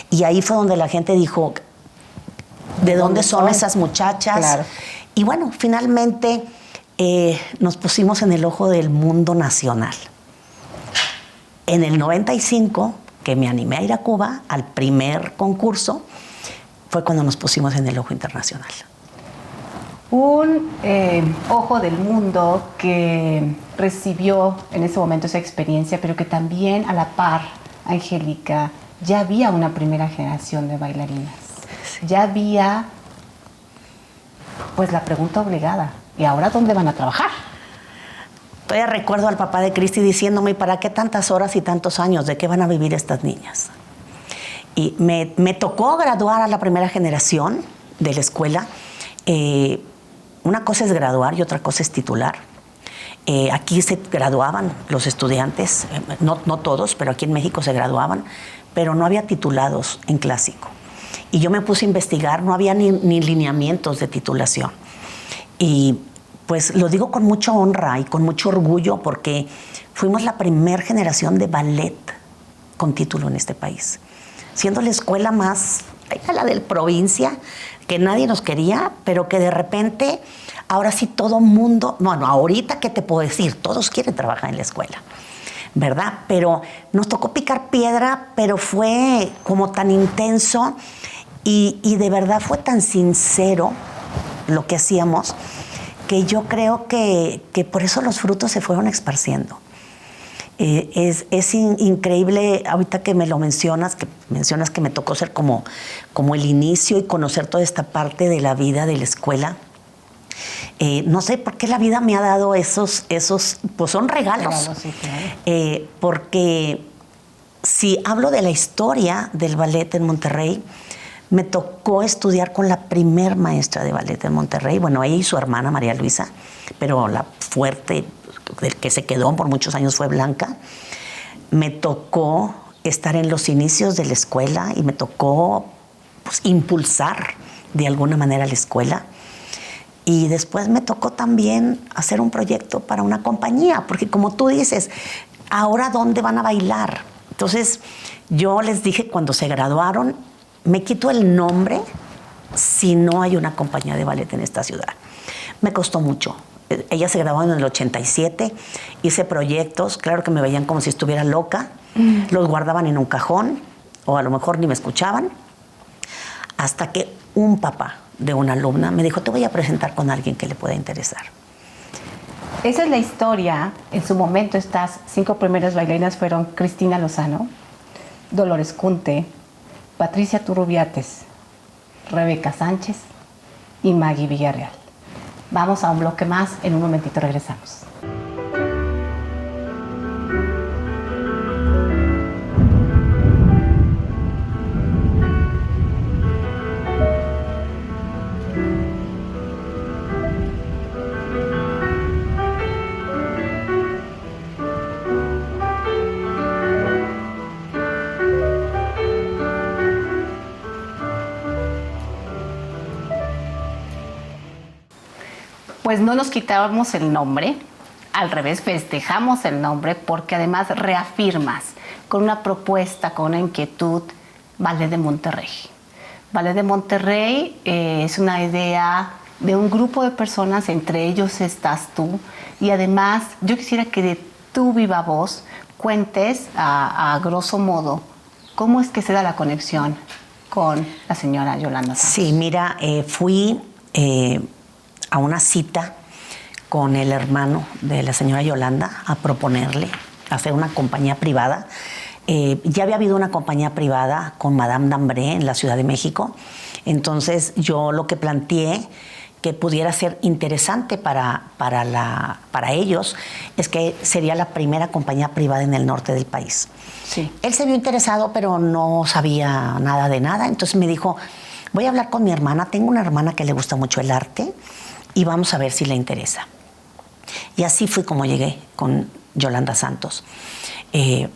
y ahí fue donde la gente dijo, ¿de dónde son esas muchachas? Claro. Y bueno, finalmente nos pusimos en el ojo del mundo nacional. En el 95, que me animé a ir a Cuba al primer concurso, fue cuando nos pusimos en el ojo internacional. Un ojo del mundo que recibió en ese momento esa experiencia, pero que también a la par, Angélica, ya había una primera generación de bailarinas. Sí. Ya había, pues, la pregunta obligada, ¿y ahora dónde van a trabajar? Todavía recuerdo al papá de Cristi diciéndome, ¿para qué tantas horas y tantos años? ¿De qué van a vivir estas niñas? Y me tocó graduar a la primera generación de la escuela. una cosa es graduar y otra cosa es titular. Aquí se graduaban los estudiantes, no todos, pero aquí en México se graduaban, pero no había titulados en clásico. Y yo me puse a investigar, no había ni lineamientos de titulación. Y pues lo digo con mucha honra y con mucho orgullo porque fuimos la primer generación de ballet con título en este país. Siendo la escuela más, la del provincia, que nadie nos quería, pero que de repente, ahora sí todo mundo, bueno, ahorita, ¿qué te puedo decir? Todos quieren trabajar en la escuela, ¿verdad? Pero nos tocó picar piedra, pero fue como tan intenso y de verdad fue tan sincero lo que hacíamos, que yo creo que por eso los frutos se fueron esparciendo. Es increíble, ahorita que me lo mencionas que me tocó ser como el inicio y conocer toda esta parte de la vida de la escuela. No sé por qué la vida me ha dado esos pues son regalos. Sí, claro. Porque si hablo de la historia del ballet en Monterrey, me tocó estudiar con la primer maestra de ballet en Monterrey. Bueno, ella y su hermana María Luisa, pero la fuerte, el que se quedó por muchos años fue Blanca. Me tocó estar en los inicios de la escuela y me tocó pues, impulsar de alguna manera la escuela. Y después me tocó también hacer un proyecto para una compañía, porque como tú dices, ¿ahora dónde van a bailar? Entonces yo les dije cuando se graduaron, me quito el nombre si no hay una compañía de ballet en esta ciudad. Me costó mucho. Ella se graduó en el 87, hice proyectos, claro que me veían como si estuviera loca, los guardaban en un cajón, o a lo mejor ni me escuchaban, hasta que un papá de una alumna me dijo, te voy a presentar con alguien que le pueda interesar. Esa es la historia. En su momento estas 5 primeras bailarinas fueron Cristina Lozano, Dolores Kunte, Patricia Turrubiates, Rebeca Sánchez y Maggie Villarreal. Vamos a un bloque más, en un momentito regresamos. Pues no nos quitamos el nombre, al revés, festejamos el nombre porque además reafirmas con una propuesta, con una inquietud, Ballet de Monterrey. Ballet de Monterrey es una idea de un grupo de personas, entre ellos estás tú, y además yo quisiera que de tu viva voz cuentes a grosso modo cómo es que se da la conexión con la señora Yolanda Santos. Sí, mira, fui a una cita con el hermano de la señora Yolanda a proponerle hacer una compañía privada. Ya había habido una compañía privada con Madame Dambré en la Ciudad de México. Entonces yo lo que planteé que pudiera ser interesante para ellos es que sería la primera compañía privada en el norte del país. Sí. Él se vio interesado, pero no sabía nada de nada. Entonces me dijo, voy a hablar con mi hermana. Tengo una hermana que le gusta mucho el arte y vamos a ver si le interesa. Y así fue como llegué con Yolanda Santos.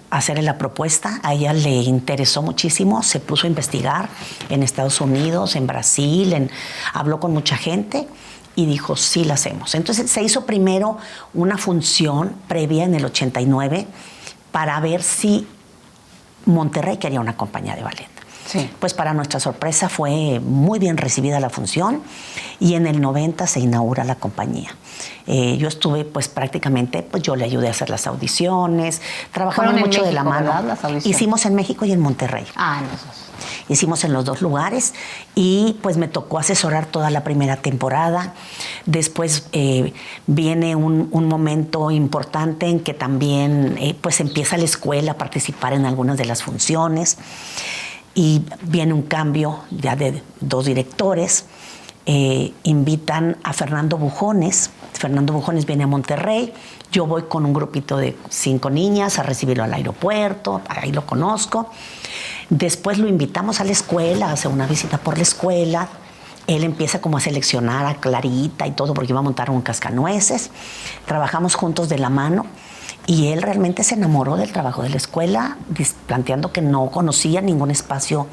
Hacerle la propuesta, a ella le interesó muchísimo, se puso a investigar en Estados Unidos, en Brasil, habló con mucha gente y dijo, sí la hacemos. Entonces se hizo primero una función previa en el 89 para ver si Monterrey quería una compañía de ballet. Sí. Pues para nuestra sorpresa fue muy bien recibida la función y en el 90 se inaugura la compañía. Yo estuve pues prácticamente, pues yo le ayudé a hacer las audiciones, trabajamos mucho de la mano. Hicimos en México y en Monterrey. Ah, en los dos. Hicimos en los dos lugares y pues me tocó asesorar toda la primera temporada. Después viene un momento importante en que también pues empieza la escuela a participar en algunas de las funciones. Y viene un cambio ya de 2 directores. Invitan a Fernando Bujones. Fernando Bujones viene a Monterrey. Yo voy con un grupito de 5 niñas a recibirlo al aeropuerto. Ahí lo conozco. Después lo invitamos a la escuela, a hacer una visita por la escuela. él empieza como a seleccionar a Clarita y todo porque iba a montar un cascanueces. Trabajamos juntos de la mano y él realmente se enamoró del trabajo de la escuela, planteando que no conocía ningún espacio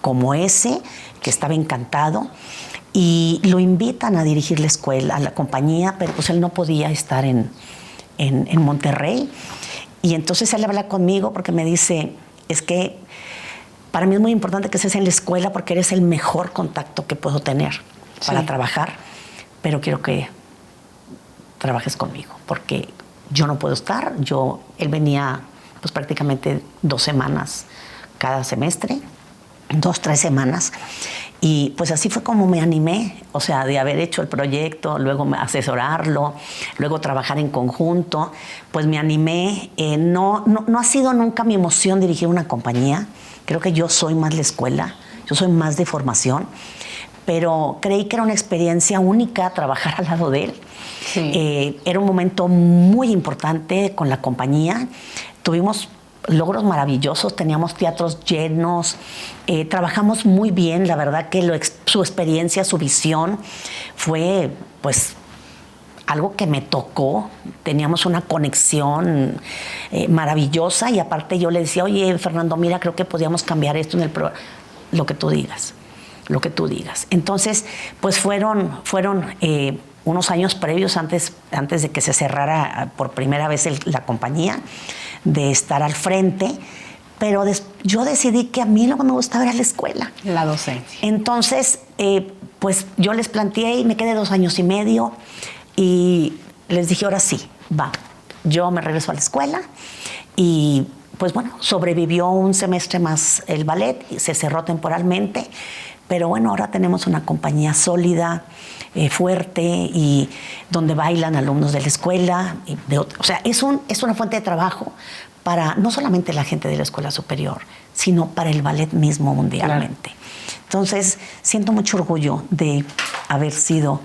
como ese, que estaba encantado. Y lo invitan a dirigir la escuela, a la compañía, pero pues él no podía estar en Monterrey. Y entonces él habla conmigo porque me dice, es que para mí es muy importante que estés en la escuela porque eres el mejor contacto que puedo tener para trabajar, pero quiero que trabajes conmigo porque yo no puedo estar. Él venía pues prácticamente 2 semanas cada semestre, 2, 3 semanas. Y pues así fue como me animé, o sea, de haber hecho el proyecto, luego asesorarlo, luego trabajar en conjunto, pues me animé. No ha sido nunca mi emoción dirigir una compañía. Creo que yo soy más la escuela, yo soy más de formación, pero creí que era una experiencia única trabajar al lado de él. Sí. Era un momento muy importante con la compañía. Tuvimos logros maravillosos, teníamos teatros llenos, trabajamos muy bien, la verdad que su experiencia, su visión fue pues algo que me tocó, teníamos una conexión maravillosa y aparte yo le decía, oye Fernando, mira, creo que podíamos cambiar esto en el programa, lo que tú digas. Entonces, pues fueron unos años previos antes de que se cerrara por primera vez la compañía, de estar al frente, pero yo decidí que a mí lo que me gustaba era la escuela. La docencia. Entonces, pues yo les planteé y me quedé 2 años y medio y les dije, ahora sí, va, yo me regreso a la escuela y pues bueno, sobrevivió un semestre más el ballet, y se cerró temporalmente, pero bueno, ahora tenemos una compañía sólida, fuerte y donde bailan alumnos de la escuela. O sea, es una fuente de trabajo para no solamente la gente de la escuela superior, sino para el ballet mismo mundialmente. Claro. Entonces, siento mucho orgullo de haber sido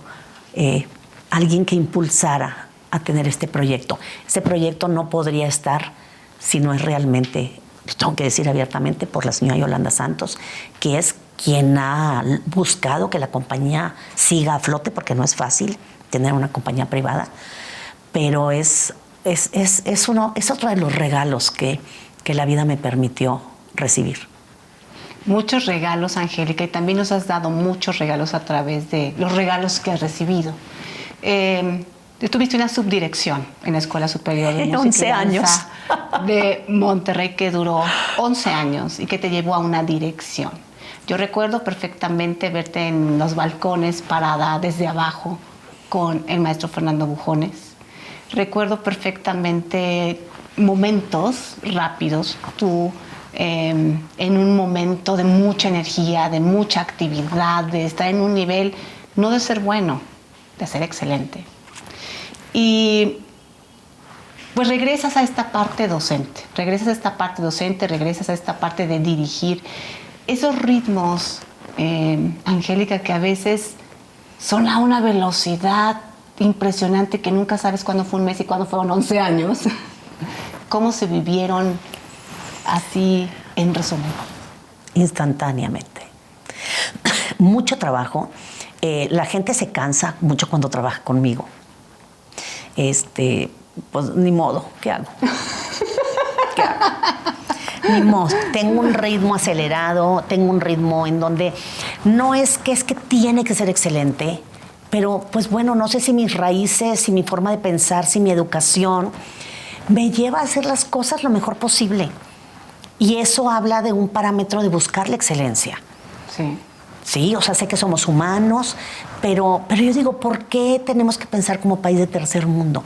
alguien que impulsara a tener este proyecto. Este proyecto no podría estar si no es realmente, tengo que decir abiertamente, por la señora Yolanda Santos, que es quien ha buscado que la compañía siga a flote, porque no es fácil tener una compañía privada, pero es otro de los regalos que la vida me permitió recibir. Muchos regalos, Angélica, y también nos has dado muchos regalos a través de los regalos que has recibido. Tuviste una subdirección en la Escuela Superior de Música 11 años. De Monterrey que duró 11 años y que te llevó a una dirección. Yo recuerdo perfectamente verte en los balcones parada desde abajo con el maestro Fernando Bujones. Recuerdo perfectamente momentos rápidos, tú en un momento de mucha energía, de mucha actividad, de estar en un nivel no de ser bueno, de ser excelente. Y pues regresas a esta parte docente, regresas a esta parte de dirigir. Esos ritmos, Angélica, que a veces son a una velocidad impresionante que nunca sabes cuándo fue un mes y cuándo fueron 11 años. ¿Cómo se vivieron así en resumen? Instantáneamente. Mucho trabajo. La gente se cansa mucho cuando trabaja conmigo. Pues ni modo, ¿qué hago? ¿Qué hago? Ni modo, tengo un ritmo acelerado, tengo un ritmo en donde no es que tiene que ser excelente, pero pues bueno, no sé si mis raíces, si mi forma de pensar, si mi educación me lleva a hacer las cosas lo mejor posible. Y eso habla de un parámetro de buscar la excelencia. Sí. Sí, o sea, sé que somos humanos, pero yo digo, ¿por qué tenemos que pensar como país de tercer mundo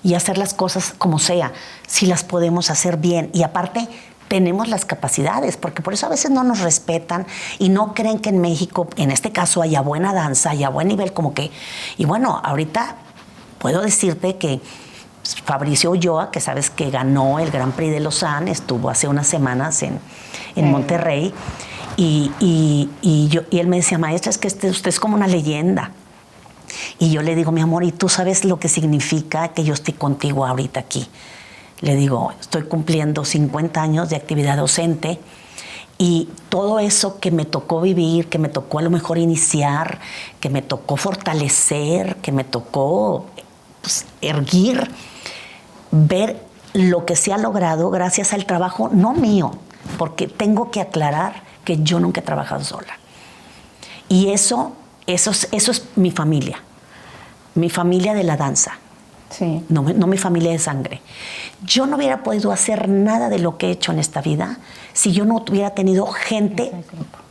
y hacer las cosas como sea, si las podemos hacer bien? Y aparte, tenemos las capacidades, porque por eso a veces no nos respetan y no creen que en México, en este caso, haya buena danza, haya buen nivel, como que... Y bueno, ahorita puedo decirte que Fabricio Ulloa, que sabes que ganó el Grand Prix de Lausanne, estuvo hace unas semanas en Monterrey, y él me decía, maestra, es que usted es como una leyenda. Y yo le digo, mi amor, ¿y tú sabes lo que significa que yo esté contigo ahorita aquí? Le digo, estoy cumpliendo 50 años de actividad docente Y todo eso que me tocó vivir, que me tocó a lo mejor iniciar, que me tocó fortalecer, que me tocó pues, erguir, ver lo que se ha logrado gracias al trabajo, no mío, porque tengo que aclarar que yo nunca he trabajado sola. Y eso es mi familia de la danza. Sí. No mi familia de sangre. Yo no hubiera podido hacer nada de lo que he hecho en esta vida si yo no hubiera tenido gente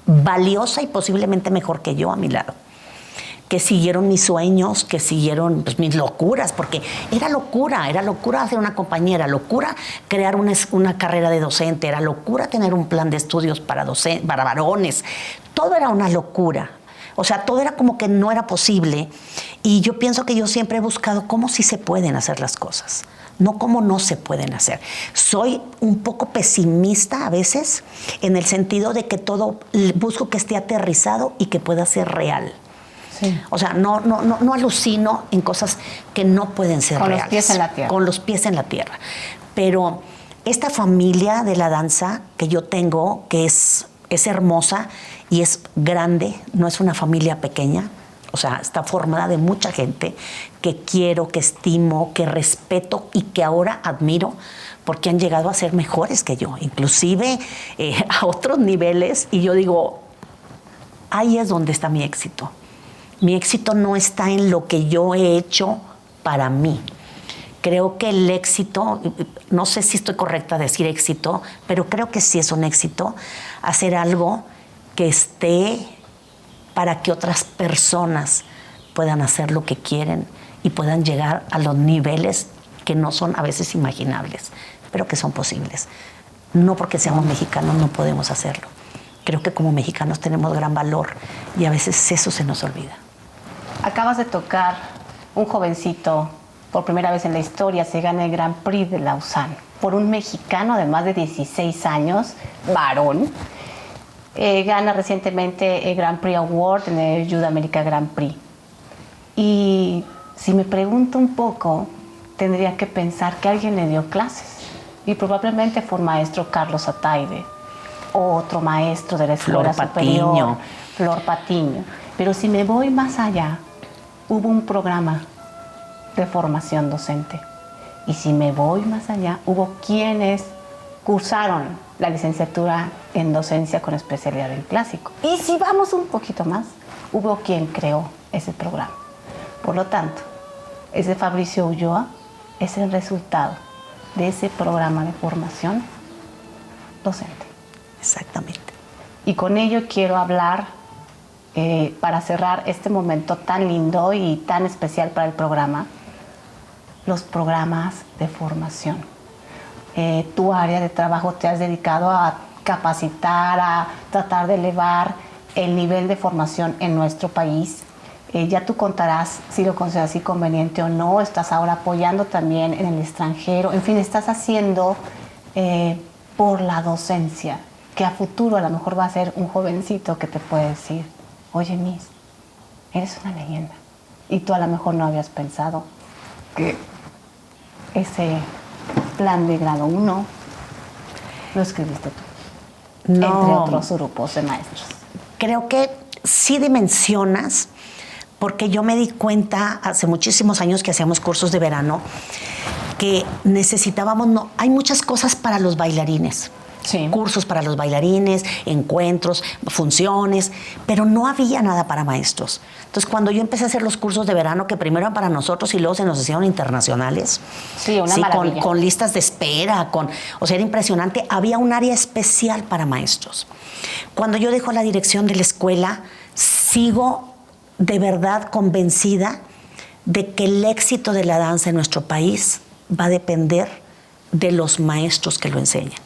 valiosa y posiblemente mejor que yo a mi lado, que siguieron mis sueños, que siguieron pues, mis locuras, porque era locura hacer una compañía, era locura crear una carrera de docente, era locura tener un plan de estudios para varones, todo era una locura. O sea, todo era como que no era posible. Y yo pienso que yo siempre he buscado cómo sí se pueden hacer las cosas, no cómo no se pueden hacer. Soy un poco pesimista a veces, en el sentido de que todo busco que esté aterrizado y que pueda ser real. Sí. O sea, no alucino en cosas que no pueden ser reales. Con los pies en la tierra. Con los pies en la tierra. Pero esta familia de la danza que yo tengo, que es hermosa y es grande, no es una familia pequeña, o sea, está formada de mucha gente que quiero, que estimo, que respeto y que ahora admiro porque han llegado a ser mejores que yo, inclusive a otros niveles, y yo digo, ahí es donde está mi éxito. Mi éxito no está en lo que yo he hecho para mí. Creo que el éxito, no sé si estoy correcta a decir éxito, pero creo que sí es un éxito hacer algo que esté para que otras personas puedan hacer lo que quieren y puedan llegar a los niveles que no son a veces imaginables, pero que son posibles. No porque seamos mexicanos no podemos hacerlo. Creo que como mexicanos tenemos gran valor y a veces eso se nos olvida. Acabas de tocar un jovencito, por primera vez en la historia se gana el Grand Prix de Lausanne por un mexicano de más de 16 años, varón. Gana recientemente el Grand Prix Award en el Youth America Grand Prix. Y si me pregunto un poco, tendría que pensar que alguien le dio clases. Y probablemente fue un maestro Carlos Ataide, o otro maestro de la escuela superior, Flor Patiño. Pero si me voy más allá, hubo un programa de formación docente. Y si me voy más allá, hubo quienes cursaron la licenciatura en docencia con especialidad en clásico. Y si vamos un poquito más, hubo quien creó ese programa. Por lo tanto, ese Fabricio Ulloa es el resultado de ese programa de formación docente. Exactamente. Y con ello quiero hablar, para cerrar este momento tan lindo y tan especial para el programa, los programas de formación. Tu área de trabajo te has dedicado a capacitar, a tratar de elevar el nivel de formación en nuestro país. Ya tú contarás si lo consideras así conveniente o no. Estás ahora apoyando también en el extranjero. En fin, estás haciendo por la docencia, que a futuro a lo mejor va a ser un jovencito que te puede decir, oye, Miss, eres una leyenda. Y tú a lo mejor no habías pensado que ese plan de grado 1 lo escribiste tú, no, entre otros grupos de maestros. Creo que sí dimensionas, porque yo me di cuenta hace muchísimos años que hacíamos cursos de verano que necesitábamos, hay muchas cosas para los bailarines. Sí. Cursos para los bailarines, encuentros, funciones, pero no había nada para maestros. Entonces, cuando yo empecé a hacer los cursos de verano, que primero eran para nosotros y luego se nos hicieron internacionales, sí, una maravilla. Con listas de espera, o sea, era impresionante. Había un área especial para maestros. Cuando yo dejo la dirección de la escuela, sigo de verdad convencida de que el éxito de la danza en nuestro país va a depender de los maestros que lo enseñan,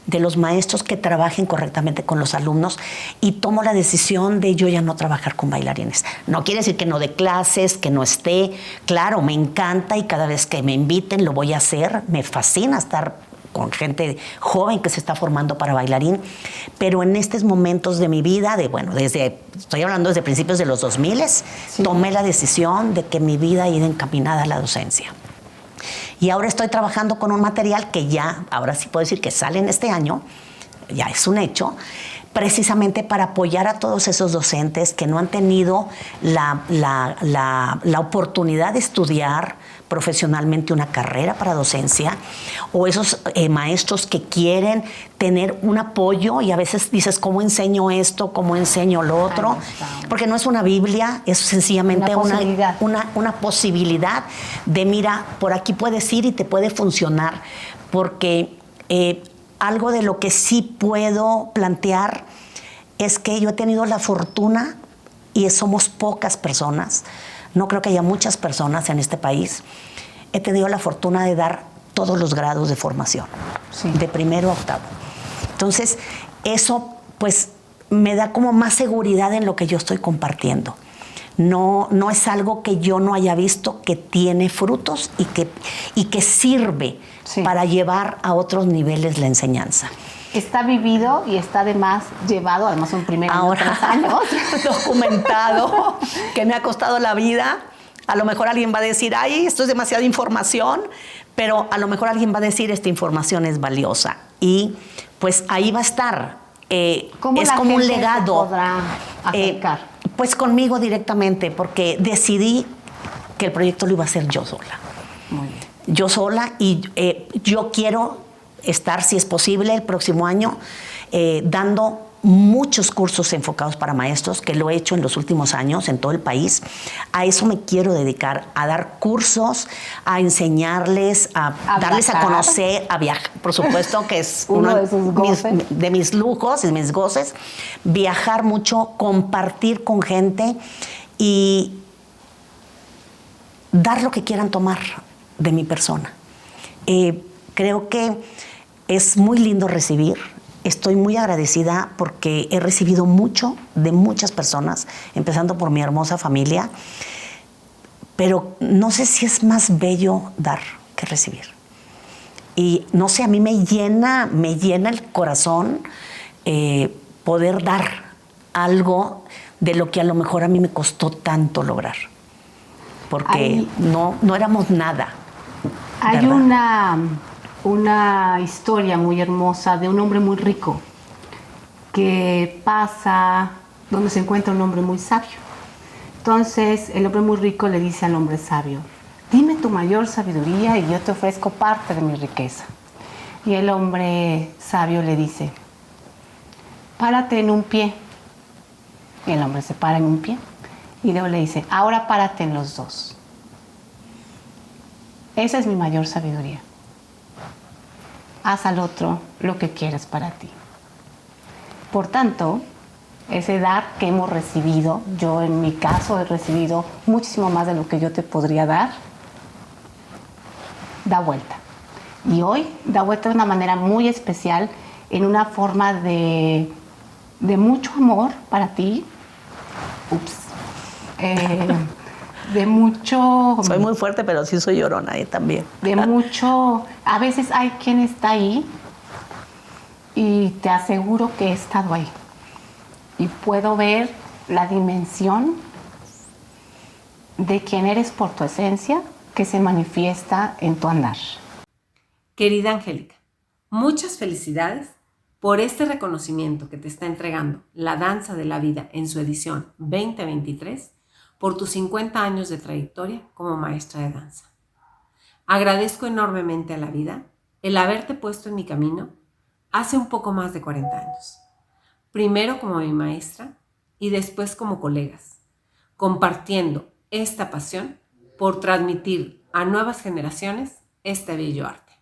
de los maestros que trabajen correctamente con los alumnos, y tomo la decisión de yo ya no trabajar con bailarines. No quiere decir que no dé clases, que no esté. Claro, me encanta y cada vez que me inviten lo voy a hacer. Me fascina estar con gente joven que se está formando para bailarín, pero en estos momentos de mi vida, estoy hablando desde principios de los 2000, sí, tomé la decisión de que mi vida iba encaminada a la docencia. Y ahora estoy trabajando con un material que ya, ahora sí puedo decir que sale en este año, ya es un hecho, precisamente para apoyar a todos esos docentes que no han tenido la oportunidad de estudiar profesionalmente una carrera para docencia, o esos maestros que quieren tener un apoyo y a veces dices, ¿cómo enseño esto? ¿Cómo enseño lo otro? Porque no es una Biblia, es sencillamente una posibilidad de, mira, por aquí puedes ir y te puede funcionar, porque algo de lo que sí puedo plantear es que yo he tenido la fortuna, y somos pocas personas, no creo que haya muchas personas en este país, he tenido la fortuna de dar todos los grados de formación, sí, de primero a octavo. Entonces, eso pues me da como más seguridad en lo que yo estoy compartiendo. No es algo que yo no haya visto, que tiene frutos y que sirve, sí, para llevar a otros niveles la enseñanza. Está vivido y está además llevado, además un primer año, ahora 3 años. Documentado, que me ha costado la vida. A lo mejor alguien va a decir, ay, esto es demasiada información, pero a lo mejor alguien va a decir, esta información es valiosa. Y pues ahí va a estar. ¿Cómo es como un legado? Se podrá acercar? Pues conmigo directamente, porque decidí que el proyecto lo iba a hacer yo sola. Muy bien. Yo sola, y yo quiero estar, si es posible, el próximo año dando muchos cursos enfocados para maestros, que lo he hecho en los últimos años en todo el país. A eso me quiero dedicar, a dar cursos, a enseñarles, a darles a conocer, a viajar, por supuesto, que es uno de mis lujos y mis goces, viajar mucho, compartir con gente y dar lo que quieran tomar de mi persona. Creo que es muy lindo recibir. Estoy muy agradecida porque he recibido mucho de muchas personas, empezando por mi hermosa familia, pero no sé si es más bello dar que recibir. Y no sé, a mí me llena el corazón poder dar algo de lo que a lo mejor a mí me costó tanto lograr, porque no éramos nada. Hay una historia muy hermosa de un hombre muy rico que pasa donde se encuentra un hombre muy sabio. Entonces el hombre muy rico le dice al hombre sabio, dime tu mayor sabiduría y yo te ofrezco parte de mi riqueza. Y el hombre sabio le dice, párate en un pie. Y el hombre se para en un pie y luego le dice, ahora párate en los dos. Esa es mi mayor sabiduría. Haz al otro lo que quieres para ti. Por tanto, ese dar que hemos recibido, yo en mi caso he recibido muchísimo más de lo que yo te podría dar, da vuelta. Y hoy da vuelta de una manera muy especial, en una forma de mucho amor para ti. De mucho... Soy muy fuerte, pero sí soy llorona también. De mucho... A veces hay quien está ahí y te aseguro que he estado ahí. Y puedo ver la dimensión de quién eres por tu esencia que se manifiesta en tu andar. Querida Angélica, muchas felicidades por este reconocimiento que te está entregando La Danza de la Vida en su edición 2023, por tus 50 años de trayectoria como maestra de danza. Agradezco enormemente a la vida el haberte puesto en mi camino hace un poco más de 40 años. Primero como mi maestra y después como colegas, compartiendo esta pasión por transmitir a nuevas generaciones este bello arte.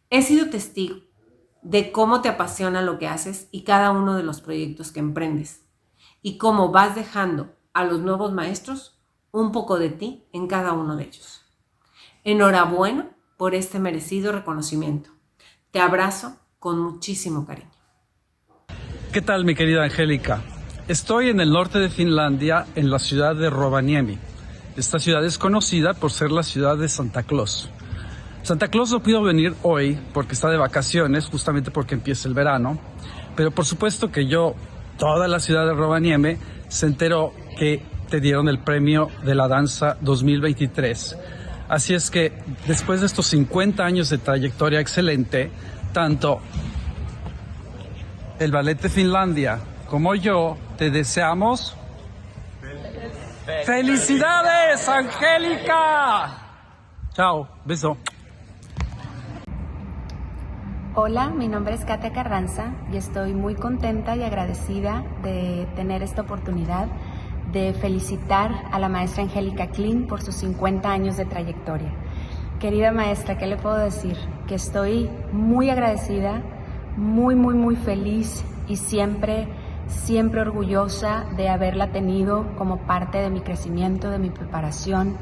He sido testigo de cómo te apasiona lo que haces y cada uno de los proyectos que emprendes, y cómo vas dejando a los nuevos maestros un poco de ti en cada uno de ellos. Enhorabuena por este merecido reconocimiento. Te abrazo con muchísimo cariño. ¿Qué tal, mi querida Angélica? Estoy en el norte de Finlandia, en la ciudad de Rovaniemi. Esta ciudad es conocida por ser la ciudad de Santa Claus. Santa Claus no pudo venir hoy porque está de vacaciones, justamente porque empieza el verano, pero por supuesto que toda la ciudad de Rovaniemi se enteró que te dieron el premio de la danza 2023. Así es que después de estos 50 años de trayectoria excelente, tanto el Ballet de Finlandia, como yo, te deseamos ¡felicidades, Angélica! Chao, beso. Hola, mi nombre es Katia Carranza y estoy muy contenta y agradecida de tener esta oportunidad de felicitar a la maestra Angélica Kling por sus 50 años de trayectoria. Querida maestra, ¿qué le puedo decir? Que estoy muy agradecida, muy feliz y siempre orgullosa de haberla tenido como parte de mi crecimiento, de mi preparación.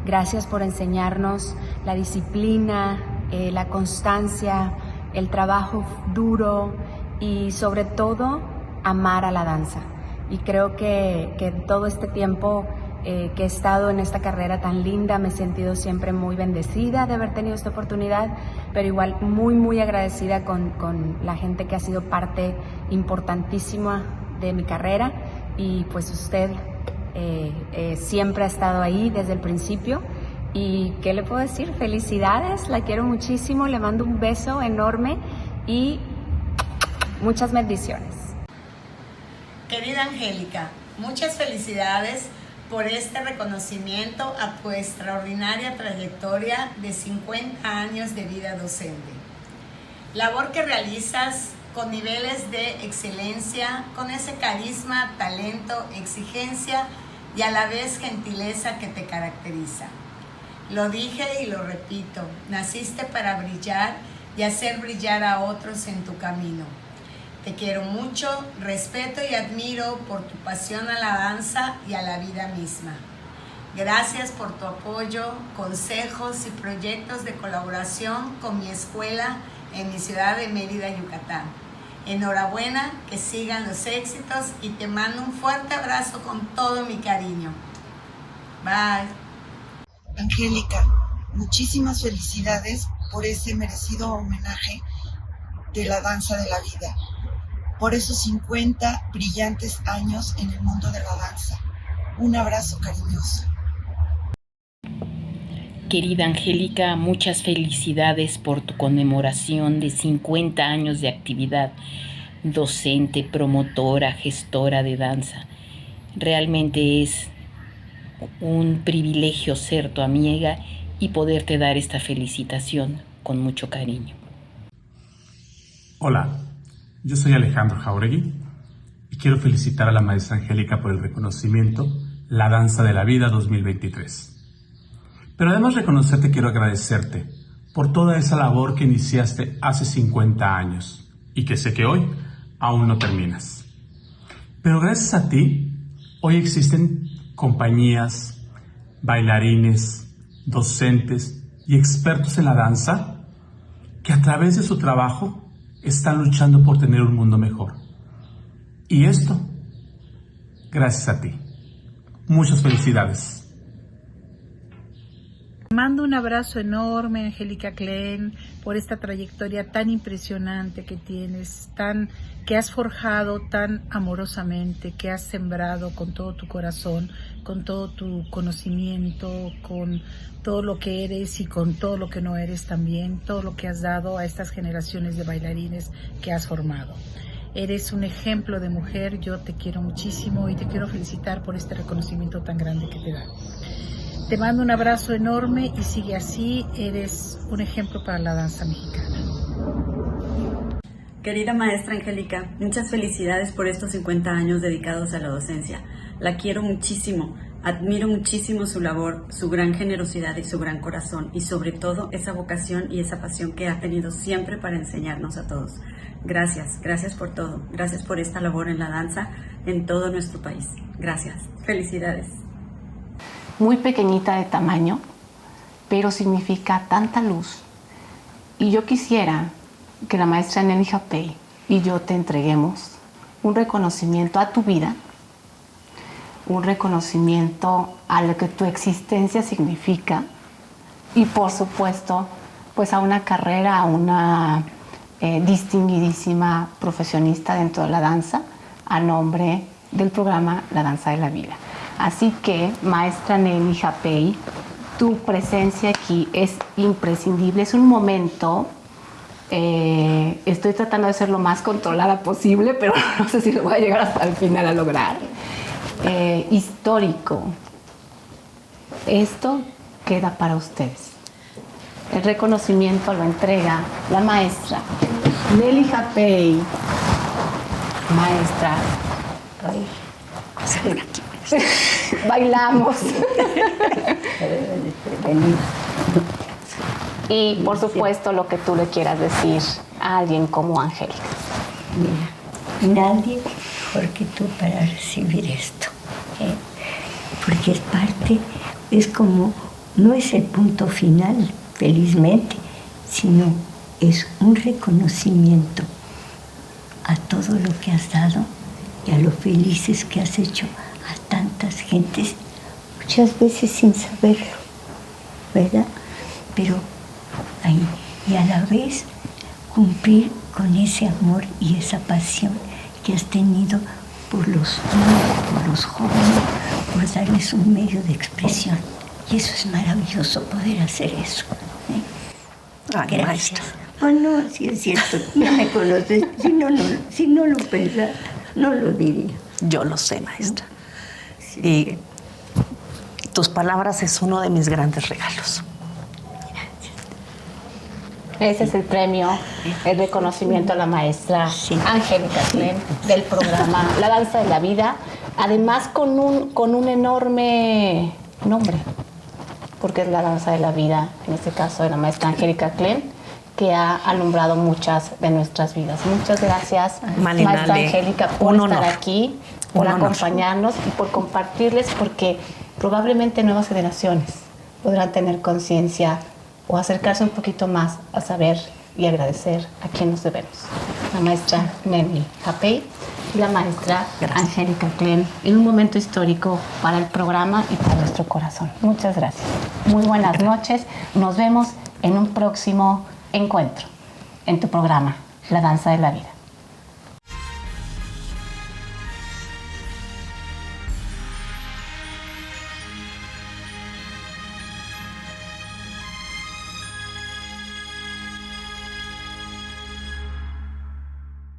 Gracias por enseñarnos la disciplina, la constancia, el trabajo duro y sobre todo amar a la danza. Y creo que todo este tiempo que he estado en esta carrera tan linda me he sentido siempre muy bendecida de haber tenido esta oportunidad, pero igual muy agradecida con la gente que ha sido parte importantísima de mi carrera y pues usted siempre ha estado ahí desde el principio. ¿Y qué le puedo decir? Felicidades, la quiero muchísimo, le mando un beso enorme y muchas bendiciones. Querida Angélica, muchas felicidades por este reconocimiento a tu extraordinaria trayectoria de 50 años de vida docente. Labor que realizas con niveles de excelencia, con ese carisma, talento, exigencia y a la vez gentileza que te caracteriza. Lo dije y lo repito, naciste para brillar y hacer brillar a otros en tu camino. Te quiero mucho, respeto y admiro por tu pasión a la danza y a la vida misma. Gracias por tu apoyo, consejos y proyectos de colaboración con mi escuela en mi ciudad de Mérida, Yucatán. Enhorabuena, que sigan los éxitos y te mando un fuerte abrazo con todo mi cariño. Bye. Angélica, muchísimas felicidades por ese merecido homenaje de la danza de la vida, por esos 50 brillantes años en el mundo de la danza. Un abrazo cariñoso. Querida Angélica, muchas felicidades por tu conmemoración de 50 años de actividad docente, promotora, gestora de danza. Realmente es un privilegio ser tu amiga y poderte dar esta felicitación con mucho cariño. Hola, yo soy Alejandro Jauregui y quiero felicitar a la maestra Angélica por el reconocimiento La Danza de la Vida 2023. Pero además de reconocerte, quiero agradecerte por toda esa labor que iniciaste hace 50 años y que sé que hoy aún no terminas. Pero gracias a ti, hoy existen compañías, bailarines, docentes y expertos en la danza que a través de su trabajo están luchando por tener un mundo mejor. Y esto, gracias a ti. Muchas felicidades. Mando un abrazo enorme, Angélica Kling, por esta trayectoria tan impresionante que tienes, que has forjado tan amorosamente, que has sembrado con todo tu corazón, con todo tu conocimiento, con todo lo que eres y con todo lo que no eres también, todo lo que has dado a estas generaciones de bailarines que has formado. Eres un ejemplo de mujer, yo te quiero muchísimo y te quiero felicitar por este reconocimiento tan grande que te da. Te mando un abrazo enorme y sigue así, eres un ejemplo para la danza mexicana. Querida maestra Angélica, muchas felicidades por estos 50 años dedicados a la docencia. La quiero muchísimo, admiro muchísimo su labor, su gran generosidad y su gran corazón y sobre todo esa vocación y esa pasión que ha tenido siempre para enseñarnos a todos. Gracias, gracias por todo, gracias por esta labor en la danza en todo nuestro país. Gracias, felicidades. Muy pequeñita de tamaño, pero significa tanta luz. Y yo quisiera que la maestra Nelly Japey y yo te entreguemos un reconocimiento a tu vida, un reconocimiento a lo que tu existencia significa y por supuesto pues a una carrera, a una distinguidísima profesionista dentro de la danza a nombre del programa La Danza de la Vida. Así que, maestra Nelly Japey, tu presencia aquí es imprescindible. Es un momento Estoy tratando de ser lo más controlada posible, pero no sé si lo voy a llegar hasta el final a lograr. Histórico. Esto queda para ustedes. El reconocimiento lo entrega la maestra Nelly Japey. Maestra. Bailamos. Y por supuesto lo que tú le quieras decir a alguien como Angélica. Mira, nadie mejor que tú para recibir esto, porque es parte, es como, no es el punto final, felizmente, sino es un reconocimiento a todo lo que has dado y a lo felices que has hecho a tantas gentes, muchas veces sin saberlo, ¿verdad? Pero ahí, y a la vez cumplir con ese amor y esa pasión que has tenido por los niños, por los jóvenes, por darles un medio de expresión. Y eso es maravilloso, poder hacer eso. Gracias. Oh, no, sí es cierto, ya me conoces. Si no lo pensara, no lo diría. Yo lo sé, maestra. Y tus palabras es uno de mis grandes regalos. Ese es el premio, el reconocimiento a la maestra Angélica Klen del programa La Danza de la Vida, además con un enorme nombre, porque es la danza de la vida, en este caso de la maestra Angélica Klen, que ha alumbrado muchas de nuestras vidas. Muchas gracias, maestra Angélica, por estar aquí, por acompañarnos y por compartirles, porque probablemente nuevas generaciones podrán tener conciencia o acercarse un poquito más a saber y agradecer a quien nos debemos. La maestra Nelly Japey y la maestra Angélica Klen, en un momento histórico para el programa y para nuestro corazón. Muchas gracias. Muy buenas noches. Nos vemos en un próximo encuentro en tu programa, La Danza de la Vida.